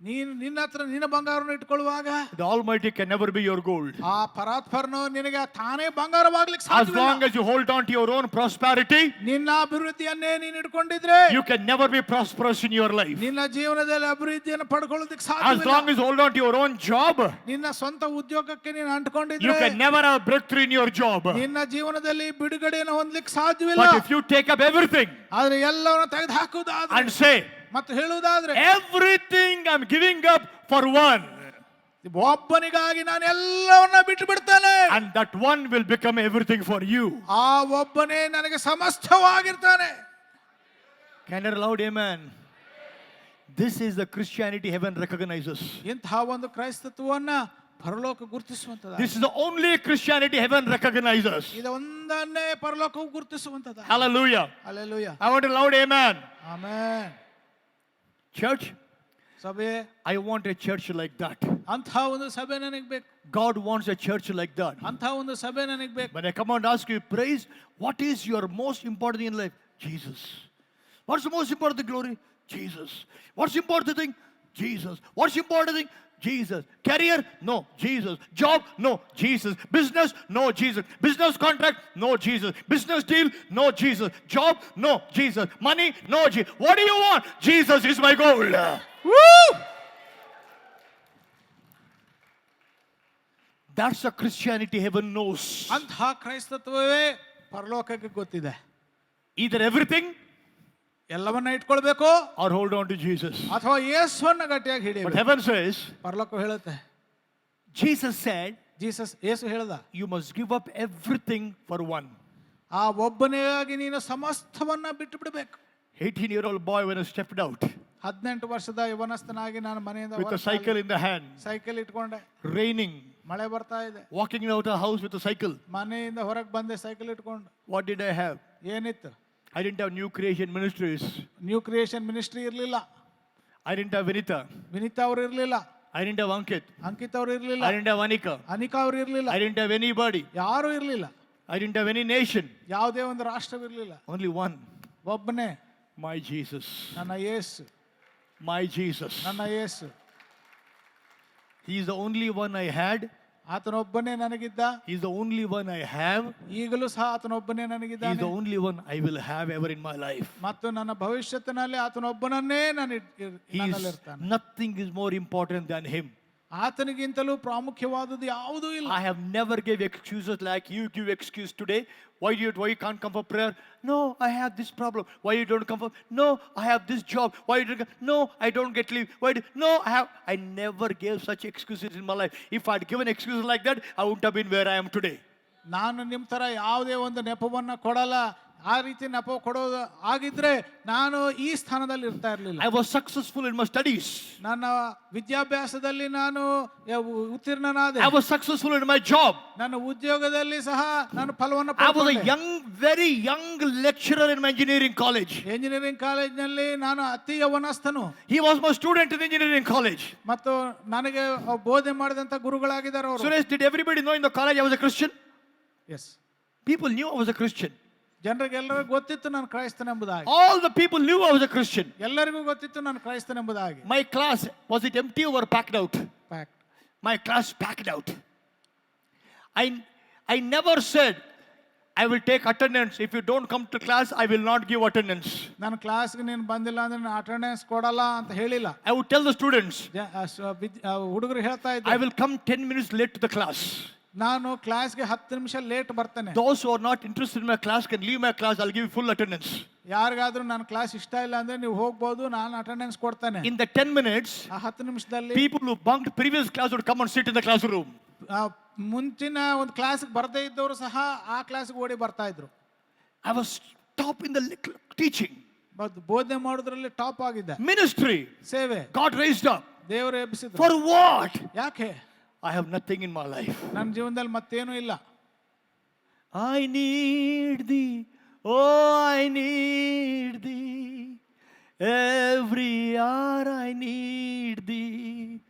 ನಿನ್ನ ಹತ್ರ ನಿನ್ನ ಬಂಗಾರವನ್ನು ಇಟ್ಕೊಳ್ಳುವಾಗ the Almighty can never be your gold. ಆ ಪರಾತ್ಪರನು ನಿನಗೆ ತಾನೇ ಬಂಗಾರವಾಗ್ಲಿಕ್ಕೆ As ಸಾಧ್ಯವಿಲ್ಲ. long as you hold on to your own prosperity, ನಿನ್ನ ಅಭಿವೃದ್ಧಿಯನ್ನೇ ನೀನು ಇಟ್ಕೊಂಡಿದ್ರೆ you can never be prosperous in your life. ನಿನ್ನ ಜೀವನದಲ್ಲಿ ಅಭಿವೃದ್ಧಿಯನ್ನು ಪಡ್ಕೊಳ್ಳೋದಕ್ಕೆ As ಸಾಧ್ಯವಿಲ್ಲ. long as you hold on to your own job, ನಿನ್ನ ಸ್ವಂತ ಉದ್ಯೋಗಕ್ಕೆ ನೀನು you ಅಂಟಿಕೊಂಡಿದ್ರೆ can never have breakthrough in your job. ನಿನ್ನ ಜೀವನದಲ್ಲಿ ಬಿಡುಗಡೆಯನ್ನು ಹೊಂದಲಿಕ್ಕೆ ಸಾಧ್ಯವಿಲ್ಲ. But if you take up everything ಆದ್ರೆ ಎಲ್ಲವನ್ನ ತೆಗೆದು ಹಾಕುವುದಾದ್ರೆ and say, ಮತ್ತೆ ಹೇಳುವುದಾದ್ರೆ everything I'm giving up for one, ಒಬ್ಬನಿಗಾಗಿ ನಾನು ಎಲ್ಲವನ್ನ ಬಿಟ್ಟು ಬಿಡ್ತಾನೆ. And that one will become everything for you. ಆ ಒಬ್ಬನೇ ನನಗೆ ಸಮಸ್ತವಾಗಿರ್ತಾನೆ. Can you loud amen? This is the Christianity heaven recognizes. ಇಂತಹ ಒಂದು ಕ್ರೈಸ್ತತ್ವವನ್ನ ಪರಲೋಕ ಗುರುತಿಸುವಂತದ. This is the only Christianity heaven recognizes. ಇದು ಒಂದನ್ನೇ ಪರಲೋಕವು ಗುರುತಿಸುವಂತದ. Hallelujah. Hallelujah. I want a loud amen. Amen. Church, ಸಭೆ, I want a church like that. ಅಂತಹ ಒಂದು ಸಭೆ ನನಗೆ ಬೇಕು. God wants a church like that. ಅಂತಹ ಒಂದು ಸಭೆ ನನಗೆ ಬೇಕು. When I come and ask you, praise, what is your most important thing in life? Jesus. What's the most important thing, glory? Jesus. What's the important thing? Jesus. What's the important thing? Jesus. Career? No, Jesus. Job? No, Jesus. Business? No, Jesus. Business contract? No, Jesus. Business deal? No, Jesus. Job? No, Jesus. Money? No, Jesus. What do you want? Jesus is my goal. Woo! That's a Christianity heaven knows. ಅಂತಹ ಕ್ರೈಸ್ತತ್ವವೇ ಪರಲೋಕಕ್ಕೆ ಗೊತ್ತಿದೆ. Either everything ಎಲ್ಲವನ್ನ ಇಟ್ಕೊಳ್ಬೇಕು or hold on to Jesus. ಅಥವಾ ಯೇಸುವನ್ನ ಗಟ್ಟಿಯಾಗಿ But ಹಿಡಿಯಬೇಕು. heaven says, ಪರಲೋಕ ಹೇಳುತ್ತೆ, Jesus said, ಯೇಸು ಹೇಳ್ದ, you must give up everything for one. ಆ ಒಬ್ಬನಿಗಾಗಿ ನೀನು ಸಮಸ್ತವನ್ನ ಬಿಟ್ಟು ಬಿಡಬೇಕು. 18-year-old boy when he stepped out 18 ವರ್ಷದ ಯವನಸ್ಥನಾಗಿ ನಾನು ಮನೆಯಿಂದ with a cycle in the hand, cycle ಇಟ್ಕೊಂಡೆ. raining, ಮಳೆ ಬರ್ತಾ ಇದೆ. walking out of the house with a cycle. ಮನೆಯಿಂದ ಹೊರಗೆ ಬಂದೆ ಸೈಕಲ್ ಇಟ್ಕೊಂಡು. What did I have? ಏನಿತ್ತು? I didn't have New Creation Ministries. New creation ministry ಇರ್ಲಿಲ್ಲ. I didn't have Vinita. Vinita ಅವ್ರು ಇರ್ಲಿಲ್ಲ. I didn't have Ankit. Ankit ಅವ್ರು ಇರ್ಲಿಲ್ಲ. I didn't have Anika. Anika ಅವ್ರು ಇರ್ಲಿಲ್ಲ. I didn't have anybody. ಯಾರು ಇರ್ಲಿಲ್ಲ. I didn't have any nation. ಯಾವುದೇ ಒಂದು ರಾಷ್ಟ್ರವಿರ್ಲಿಲ್ಲ. Only one. ಒಬ್ಬನೇ, My Jesus. ನನ್ನ ಯೇಸು. My Jesus. ನನ್ನ ಯೇಸು. He is the only one I had. ಆತನೊಬ್ಬನೇ ನನಗಿದ್ದ. He is the only one I have. ಈಗಲೂ ಸಹ ಆತನೊಬ್ಬನೇ He is ನನಗಿದ್ದಾನೆ. the only one I will have ever in my life. ಮತ್ತು ನನ್ನ ಭವಿಷ್ಯತ್ತಿನಲ್ಲಿ ಆತನೊಬ್ಬನನ್ನೇ ನಾನು He is, ನನ್ನಲ್ಲಿರ್ತಾನೆ. nothing is more important than him. ಆತನಿಗಿಂತಲೂ ಪ್ರಾಮುಖ್ಯವಾದದ್ದು ಯಾವುದೂ ಇಲ್ಲ. I have never gave excuses like you give excuse today. Why you can't come for prayer? No, I have this problem. Why you don't come for? No, I have this job. Why you don't come? No, I don't get leave. No, I never gave such excuses in my life. If I'd given excuses like that, I wouldn't have been where I am today. ನಾನು ನಿಮ್ಮ ತರ ಯಾವುದೇ ಒಂದು ನೆಪವನ್ನ ಕೊಡಲ್ಲ. ಆ ರೀತಿ ನೆಪ ಕೊಡೋದು ಆಗಿದ್ರೆ ನಾನು ಈ ಸ್ಥಾನದಲ್ಲಿ ಇರ್ತಾ ಇರಲಿಲ್ಲ. I was successful in my studies. ನನ್ನ ವಿದ್ಯಾಭ್ಯಾಸದಲ್ಲಿ ನಾನು ಉತ್ತೀರ್ಣನಾದೆ. I was successful in my job. ನನ್ನ ಉದ್ಯೋಗದಲ್ಲಿ ಸಹ ನಾನು ಫಲವನ್ನು I was a ಪಡೆದೆ. very young lecturer in my engineering college. Engineering ಕಾಲೇಜಿನಲ್ಲಿ ನಾನು ಅತಿ ಯವನಸ್ಥನು. He was my student in engineering college. ಮತ್ತು ನನಗೆ ಬೋಧನೆ ಮಾಡಿದಂತ ಗುರುಗಳಾಗಿದ್ದಾರೆ ಅವರು. Suresh, did everybody know in the college I was a Christian? Yes. People knew I was a Christian. ಜನರಿಗೆಲ್ಲರಿಗೂ ಗೊತ್ತಿತ್ತು ನಾನು ಕ್ರೈಸ್ತನೆಂಬುದಾಗಿ. All the people knew I was a Christian. ಎಲ್ಲರಿಗೂ ಗೊತ್ತಿತ್ತು ನಾನು ಕ್ರೈಸ್ತನೆಂಬುದಾಗಿ. My class, was it empty or packed out? Packed. My class packed out. I never said, I will take attendance. If you don't come to class, I will not give attendance. ನಾನು ಕ್ಲಾಸ್ಗೆ ನೀನು ಬಂದಿಲ್ಲ ಅಂದ್ರೆ ನಾನು attendance ಕೊಡಲ್ಲ ಅಂತ ಹೇಳಿಲ್ಲ. I would tell the students, ಹುಡುಗರು ಹೇಳ್ತಾ I ಇದ್ದೆ, will come 10 minutes late to the class. ನಾನು ಕ್ಲಾಸ್ಗೆ 10 ನಿಮಿಷ ಲೇಟ್ ಬರ್ತೇನೆ. Those who are not interested in my class can leave my class. I'll give you full attendance. ಯಾರಿಗಾದ್ರೂ ನನ್ನ class ಇಷ್ಟ ಇಲ್ಲ ಅಂದ್ರೆ ನೀವು ಹೋಗ್ಬೋದು, ನಾನು ಅಟೆಂಡೆನ್ಸ್ ಕೊಡ್ತೇನೆ. In the 10 minutes, ಆ 10 ನಿಮಿಷದಲ್ಲಿ people who bunked previous class would come and sit in the classroom. ಮುಂಚಿನ ಒಂದು ಕ್ಲಾಸ್ಗೆ ಬರ್ದೇ ಇದ್ದವರು ಸಹ ಆ ಕ್ಲಾಸ್ಗೆ ಓಡಿ ಬರ್ತಾ ಇದ್ರು. I was top in the teaching. ಬೋಧನೆ ಮಾಡೋದ್ರಲ್ಲಿ ಟಾಪ್ ಆಗಿದ್ದೆ. Ministry. ಸೇವೆ God raised up. ದೇವರು ಎಬ್ಬಿಸಿದ್ರು. For what? ಯಾಕೆ? I have nothing in my life. ನನ್ನ ಜೀವನದಲ್ಲಿ ಮತ್ತೇನೂ ಇಲ್ಲ. I need thee. Oh, I need thee. Every hour I need thee.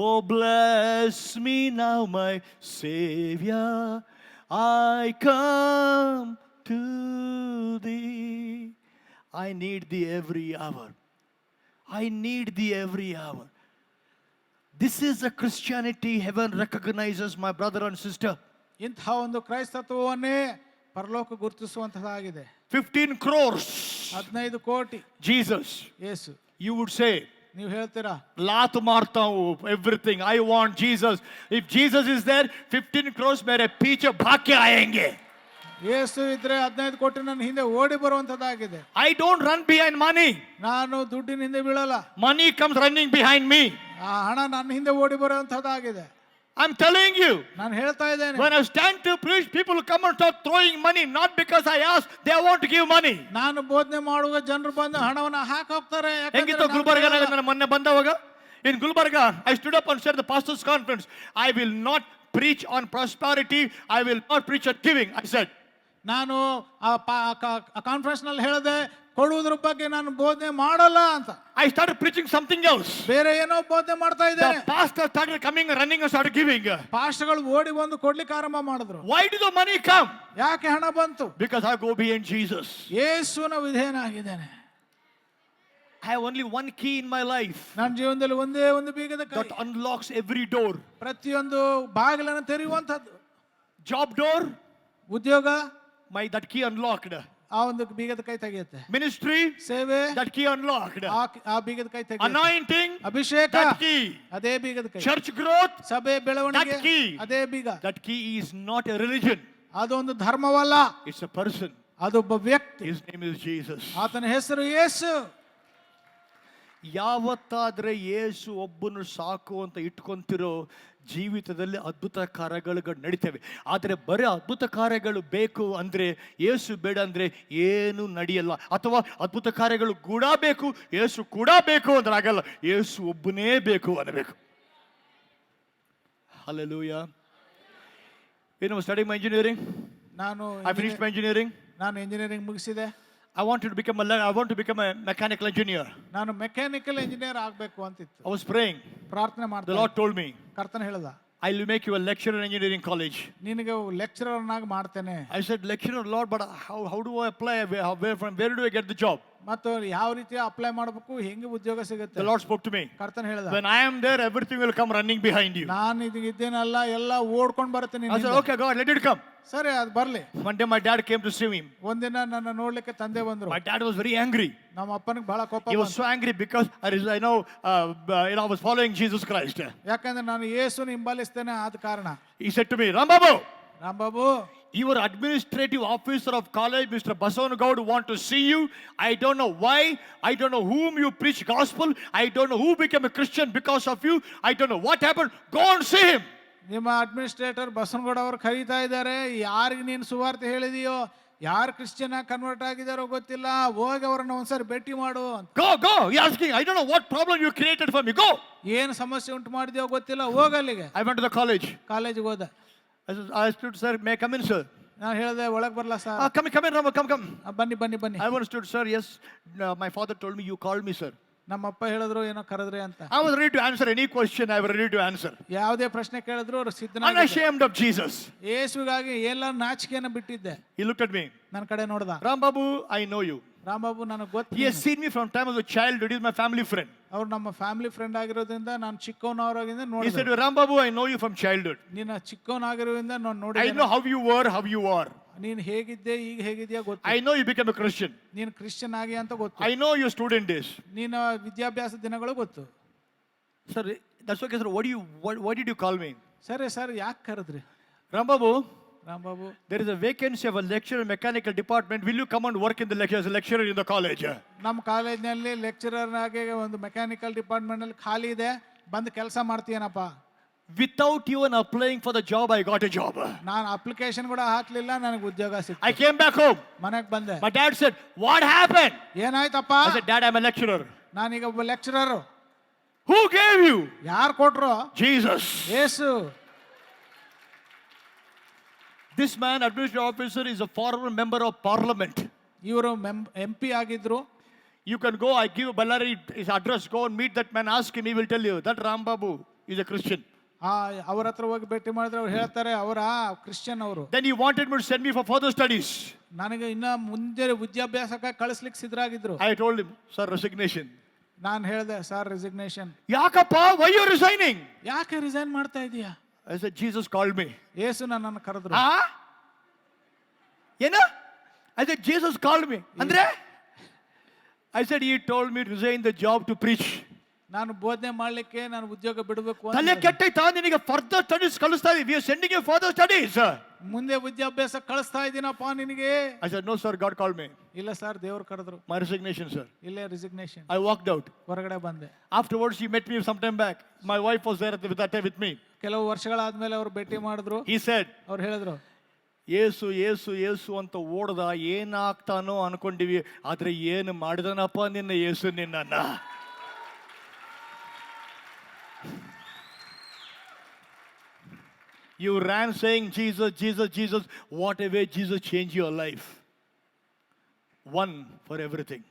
Oh, bless me now, my Savior. I come to thee. I need thee every hour. I need thee every hour. This is a Christianity heaven recognizes, my brother and sister. ಇಂಥ ಒಂದು ಕ್ರೈಸ್ತತ್ವವನ್ನೇ ಪರಲೋಕ ಗುರುತಿಸುವಂತಹದ್ದಾಗಿದೆ. 15 crores. 15 ಕೋಟಿ. Jesus. Yesu. You would say, ನೀವು ಹೇಳ್ತೀರಾ, लात मारता हूँ everything. I want Jesus. If Jesus is there, 15 crores मेरे पीछे भाग के आएंगे. ಯೇಸು ಇದ್ರೆ 15 ಕೋಟಿ ನನ್ನ ಹಿಂದೆ ಓಡಿ ಬರುವಂತದ್ದಾಗಿದೆ. I don't run behind money. ನಾನು ದುಡ್ಡಿನ ಹಿಂದೆ ಬೀಳಲ್ಲ. Money comes running behind me. ಆ ಹಣ ನನ್ನ ಹಿಂದೆ ಓಡಿ ಬರುವಂತದ್ದಾಗಿದೆ. I'm telling you. ನಾನು ಹೇಳ್ತಾ ಇದ್ದೇನೆ. When I stand to preach, people come and start throwing money, not because I ask, they want to give money. ನಾನು ಬೋಧನೆ ಮಾಡುವ ಜನರು ಬಂದು ಹಣವನ್ನು ಹಾಕಿ ಹೋಗ್ತಾರೆ. ಹೆಂಗಿತ್ತು ಗುಲ್ಬರ್ಗನಾಗ ನನ್ನ ಮೊನ್ನೆ ಬಂದವಾಗ? In Gulbarga, I stood up and said the pastor's conference, I will not preach on prosperity, I will not preach on giving. I said. ನಾನು ಆ ಕಾನ್ಫರೆನ್ಸ್ ನಲ್ಲಿ ಹೇಳಿದೆ, ಕೊಡುವುದ್ರ ಬಗ್ಗೆ ನಾನು ಬೋಧನೆ ಮಾಡಲ್ಲ ಅಂತ. I started preaching something else. ಬೇರೆ ಏನೋ ಬೋಧನೆ ಮಾಡ್ತಾ ಇದ್ದೇನೆ. The pastor started coming and running and started giving. ಪಾಸ್ಟರ್ಗಳು ಓಡಿ ಬಂದು ಕೊಡ್ಲಿಕ್ಕೆ ಆರಂಭ ಮಾಡಿದ್ರು. Why did the money come? ಯಾಕೆ ಹಣ ಬಂತು? Because I go behind Jesus. ಯೇಸುವಿನ ವಿಧೇಯನಾಗಿದ್ದೇನೆ. I have only one key in my life. ನನ್ನ ಜೀವನದಲ್ಲಿ ಒಂದೇ ಒಂದು ಬೀಗದ ಕೈ. That unlocks every door. ಪ್ರತಿಯೊಂದು ಬಾಗಿಲನ್ನು ತೆರೆಯುವಂತದ್ದು. Job door. ಉದ್ಯೋಗ. That key unlocked. ಆ ಒಂದು ಬೀಗದ ಕೈ ತೆಗೆಯುತ್ತೆ. Ministry. ಸೇವೆ. That key unlocked. ಆ ಬೀಗದ ಕೈ ತೆಗೆಯುತ್ತೆ. Anointing. ಅಭಿಷೇಕ. That key. ಅದೇ ಬೀಗದ ಕೈ. Church growth. ಸಭೆ ಬೆಳವಣಿಗೆ. That key. ಅದೇ ಬೀಗ. That key is not a religion. ಅದೊಂದು ಧರ್ಮವಲ್ಲ. It's a person. ಅದೊಬ್ಬ ವ್ಯಕ್ತಿ. His name is Jesus. ಆತನ ಹೆಸರು ಯೇಸು. ಯಾವತ್ತಾದ್ರೆ ಯೇಸು ಒಬ್ಬನು ಸಾಕು ಅಂತ ಇಟ್ಕೊಂತಿರೋ ಜೀವಿತದಲ್ಲಿ ಅದ್ಭುತ ಕಾರ್ಯಗಳು ನಡೀತವೆ. ಆದರೆ ಬರೀ ಅದ್ಭುತ ಕಾರ್ಯಗಳು ಬೇಕು ಅಂದರೆ ಯೇಸು ಬೇಡ ಅಂದರೆ ಏನು ನಡೆಯಲ್ಲ. ಅಥವಾ ಅದ್ಭುತ ಕಾರ್ಯಗಳು ಕೂಡ ಬೇಕು, ಯೇಸು ಕೂಡ ಬೇಕು ಅಂದ್ರೆ ಆಗಲ್ಲ. ಯೇಸು ಒಬ್ಬನೇ ಬೇಕು ಅನ್ನಬೇಕು. Hallelujah. You know, studying my engineering. I finished my engineering. ನಾನು ಇಂಜಿನಿಯರಿಂಗ್ ಮುಗಿಸಿದೆ. I want to become a mechanical engineer. ನಾನು ಮೆಕ್ಯಾನಿಕಲ್ ಇಂಜಿನಿಯರ್ ಆಗಬೇಕು ಅಂತಿತ್ತು. I was praying. ಪ್ರಾರ್ಥನೆ ಮಾಡ್ದೆ. The Lord told me, ಕರ್ತನ ಹೇಳಿದ, I will make you a lecturer in engineering college. ನಿನಗೆ ಲೆಕ್ಚರರ್ನಾಗಿ ಮಾಡ್ತೇನೆ. I said, lecturer, Lord, but how do I apply? Where do I get the job? ಮತ್ತು ಯಾವ ರೀತಿ apply ಮಾಡಬೇಕು, ಹೆಂಗೆ ಉದ್ಯೋಗ ಸಿಗುತ್ತೆ? The Lord spoke to me. ಕರ್ತನ ಹೇಳಿದ, When I am there, everything will come running behind you. ನಾನು ಇದ್ದೇನಲ್ಲ, ಎಲ್ಲ ಓಡ್ಕೊಂಡು ಬರುತ್ತೆ. I said, okay, God, let it come. ಸರಿ, ಅದು ಬರ್ಲಿ. One day my dad came to see me. ಒಂದಿನ ನನ್ನ ನೋಡ್ಲಿಕ್ಕೆ ತಂದೆ ಬಂದ್ರು. My dad was very angry. ನಮ್ಮ ಅಪ್ಪನಿಗೆ ಬಹಳ ಕೋಪ. He was so angry because I was following Jesus Christ. ಯಾಕಂದ್ರೆ ನಾನು ಯೇಸುನ ಹಿಂಬಾಲಿಸ್ತೇನೆ, ಆದ ಕಾರಣ. He said to me, Rambabu, your administrative officer of college, Mr. Basavanagoud, want to see you. I don't know why. I don't know whom you preach gospel. I don't know who became a Christian because of you. I don't know what happened. Go and see him. ನಿಮ್ಮ administrator Basavanagouda ಅವರು ಕರೀತಾ ಇದ್ದಾರೆ. ಯಾರಿಗೆ ನೀನು ಸುವಾರ್ತೆ ಹೇಳಿದೆಯೋ, ಯಾರು Christian convert ಆಗಿದಾರೋ ಗೊತ್ತಿಲ್ಲ, ಹೋಗಿ ಅವರನ್ನ ಒಂದ್ಸರಿ ಭೇಟಿ ಮಾಡು ಅಂತ. Go. He asking, I don't know what problem you created for me. Go. ಏನು ಸಮಸ್ಯೆ ಉಂಟು ಮಾಡಿದ್ಯೋ ಗೊತ್ತಿಲ್ಲ, ಹೋಗಲ್ಲಿಗೆ. I went to the college. ಕಾಲೇಜಿಗೆ ಹೋದ. I stood, sir, may I come in, sir? ನಾನು ಹೇಳಿದೆ, ಒಳಗೆ ಬರಲ್ಲ sir. Come in, Rama, come. ಬನ್ನಿ. I stood, sir, yes. My father told me you called me, sir. ನಮ್ಮಪ್ಪ ಹೇಳಿದ್ರು ಏನೋ ಕರೆದ್ರಿ ಅಂತ. I was ready to answer any question. I was ready to answer. ಯಾವುದೇ ಪ್ರಶ್ನೆ ಕೇಳಿದ್ರು ಸಿದ್ಧನಾಗಿದ್ದೆ. Unashamed of Jesus. ಯೇಸುಗಾಗಿ ಎಲ್ಲ ನಾಚಿಕೆಯನ್ನು ಬಿಟ್ಟಿದ್ದೆ. He looked at me. ನನ್ನ ಕಡೆ ನೋಡ್ದ. Rambabu, I know you. Rambabu ನನಗೆ ಗೊತ್ತು. He has seen me from time as a childhood. He is my family friend. ಅವ್ರು ನಮ್ಮ ಫ್ಯಾಮಿಲಿ ಫ್ರೆಂಡ್ ಆಗಿರೋದ್ರಿಂದ ನಾನು ಚಿಕ್ಕವನವರಾಗಿಂದ ನೋಡಿ. He said, Rambabu, I know you from childhood. ನೀನು ಚಿಕ್ಕವನಾಗಿರೋದ್ರಿಂದ ನಾನು ನೋಡಿ. I know how you were, how you are. ನೀನು ಹೇಗಿದ್ದೆ, ಈಗ ಹೇಗಿದ್ಯಾ ಗೊತ್ತು. I know you became a Christian. ನೀನು ಕ್ರಿಶ್ಚಿಯನ್ ಆಗಿ ಅಂತ ಗೊತ್ತು. I know your student days. ನೀನು ವಿದ್ಯಾಭ್ಯಾಸ ದಿನಗಳು ಗೊತ್ತು. Sir, that's okay, sir. Why did you call me? ಸರಿ ಸರ್, ಯಾಕೆ ಕರೆದ್ರಿ? Rambabu, there is a vacancy of a lecturer in mechanical department. Will you come and work in the lecture as a lecturer in the college? ನಮ್ಮ ಕಾಲೇಜ್ನಲ್ಲಿ lecturer ಆಗಿ ಒಂದು mechanical department ಅಲ್ಲಿ ಖಾಲಿ ಇದೆ, ಬಂದು ಕೆಲಸ ಮಾಡ್ತೀಯನಪ್ಪ. Without even applying for the job, I got a job. ನಾನು ಅಪ್ಲಿಕೇಶನ್ ಕೂಡ ಹಾಕ್ಲಿಲ್ಲ, ನನಗೆ ಉದ್ಯೋಗ ಸಿಕ್ತು. I came back home. ಮನೆಗೆ ಬಂದೆ. My dad said, what happened? ಏನಾಯ್ತಪ್ಪ? I said, Dad, I'm a lecturer. ನಾನೀಗ ಒಬ್ಬ ಲೆಕ್ಚರರ್. Who gave you? ಯಾರು ಕೊಟ್ರು? Jesus. Yesu. This man, administrative officer, is a former member of parliament. ಇವರು MP ಆಗಿದ್ರು. You can go, I give Ballari his address, go and meet that man, ask him, he will tell you that Rambabu is a Christian. ಅವರ ಹತ್ರ ಹೋಗಿ ಭೇಟಿ ಮಾಡಿದ್ರೆ ಅವ್ರು ಹೇಳ್ತಾರೆ ಅವರ ಕ್ರಿಶ್ಚಿಯನ್ ಅವರು. Then he wanted me to send me for further studies. ನನಗೆ ಇನ್ನ ಮುಂದೆ ವಿದ್ಯಾಭ್ಯಾಸಕ್ಕೆ ಕಳಿಸ್ಲಿಕ್ಕೆ ಸಿದ್ಧರಾಗಿದ್ರು. I told him, sir, resignation. ನಾನು ಹೇಳಿದೆ, ಸರ್ ರೆಸಿಗ್ನೇಷನ್. ಯಾಕಪ್ಪ, why you resigning? ಯಾಕೆ ರಿಸೈನ್ ಮಾಡ್ತಾ ಇದೀಯಾ? I said, Jesus called me. ಯೇಸು ನನ್ನನ್ನು ಕರೆದ್ರು. ಏನು? I said, Jesus called me. ಅಂದ್ರೆ? I said, he told me to resign the job to preach. ನಾನು ಬೋಧನೆ ಮಾಡ್ಲಿಕ್ಕೆ ನಾನು ಉದ್ಯೋಗ ಬಿಡಬೇಕು ಅಂತ ತಲೆ ಕೆಟ್ಟೈತಾ ನಿನಗೆ ಫರ್ದರ್ ಸ್ಟಡೀಸ್ ಕಳಿಸ್ತಾ ಇದೀವಿ, we are sending you further studies. ಮುಂದೆ ವಿದ್ಯಾಭ್ಯಾಸ ಕಳಿಸ್ತಾ ಇದ್ದೀನಪ್ಪ ನಿನಗೆ. I said, no sir, God called me. ಇಲ್ಲ ಸರ್, ದೇವ್ರು ಕರೆದ್ರು. My resignation, sir. ಇಲ್ಲೇ ರಿಸಿಗ್ನೇಷನ್. I walked out. ಹೊರಗಡೆ ಬಂದೆ. Afterwards he met me some time back. My wife was there with that time with me. ಕೆಲವು ವರ್ಷಗಳಾದ್ಮೇಲೆ ಅವ್ರು ಭೇಟಿ ಮಾಡಿದ್ರು. He said, ಅವ್ರು ಹೇಳಿದ್ರು, ಏಸು ಏಸು ಏಸು ಅಂತ ಓಡ್ದ, ಏನಾಗ್ತಾನೋ ಅನ್ಕೊಂಡಿವಿ, ಆದ್ರೆ ಏನು ಮಾಡಿದನಪ್ಪ ನಿನ್ನ ಏಸು ನಿನ್ನ. You ran saying Jesus, Jesus, Jesus. What a way Jesus changed your life. One for everything.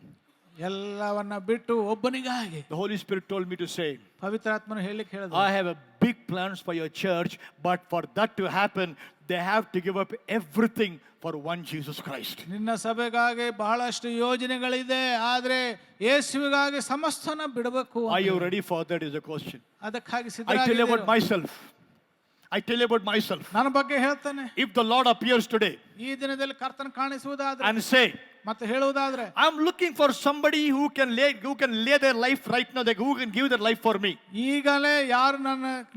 ಎಲ್ಲವನ್ನ ಬಿಟ್ಟು ಒಬ್ಬನಿಗಾಗಿ. The Holy Spirit told me to say, ಪವಿತ್ರಾತ್ಮನು ಹೇಳಿಕ್ಕೆ ಹೇಳಿದ್ರು, I have a big plans for your church, but for that to happen, they have to give up everything for one Jesus Christ. ನಿನ್ನ ಸಭೆಗಾಗಿ ಬಹಳಷ್ಟು ಯೋಜನೆಗಳಿದೆ, ಆದ್ರೆ ಯೇಸುವಿಗಾಗಿ ಸಮಸ್ತನ ಬಿಡಬೇಕು. Are you ready for that is a question. ಅದಕ್ಕಾಗಿ I tell you about ಸಿದ್ಧರಾಗಿದ್ದೀರಾ? myself. I tell you about myself. ನನ್ನ ಬಗ್ಗೆ ಹೇಳ್ತಾನೆ. If the Lord appears today ಈ ದಿನದಲ್ಲಿ ಕರ್ತನ ಕಾಣಿಸುವುದಾದ್ರೆ and say, ಮತ್ತೆ ಹೇಳುವುದಾದ್ರೆ, I'm looking for somebody who can lay their life right now, who can give their life for me. ಈಗಲೇ ಯಾರು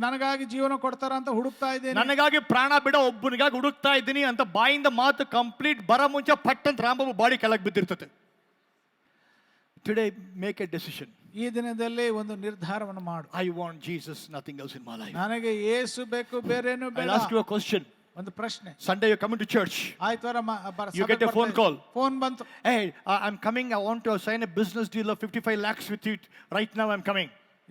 ನನಗಾಗಿ ಜೀವನ ಕೊಡ್ತಾರ ಅಂತ ಹುಡುಕ್ತಾ ಇದ್ದೇನೆ. ನನಗಾಗಿ ಪ್ರಾಣ ಬಿಡ ಒಬ್ಬನಿಗಾಗಿ ಹುಡುಕ್ತಾ ಇದ್ದೀನಿ ಅಂತ ಬಾಯಿಂದ ಮಾತು ಕಂಪ್ಲೀಟ್ ಬರ ಮುಂಚೆ ಪಟ್ಟಂತ ರಾಂಬಾಬು ಬಾಡಿ ಕೆಳಗೆ ಬಿದ್ದಿರ್ತದೆ. Today make a decision. ಈ ದಿನದಲ್ಲಿ ಒಂದು ನಿರ್ಧಾರವನ್ನು ಮಾಡು. I want Jesus, nothing else in my life. ನನಗೆ ಯೇಸು ಬೇಕು, ಬೇರೇನು ಬೇಡ. I'll ask you a question. ಒಂದು ಪ್ರಶ್ನೆ. Sunday you're coming to church. ಆಯ್ತವರ You get a phone call. Phone ಬಂತು. Hey, I'm coming. I want to sign a business deal of 55 lakhs with you. Right now I'm coming.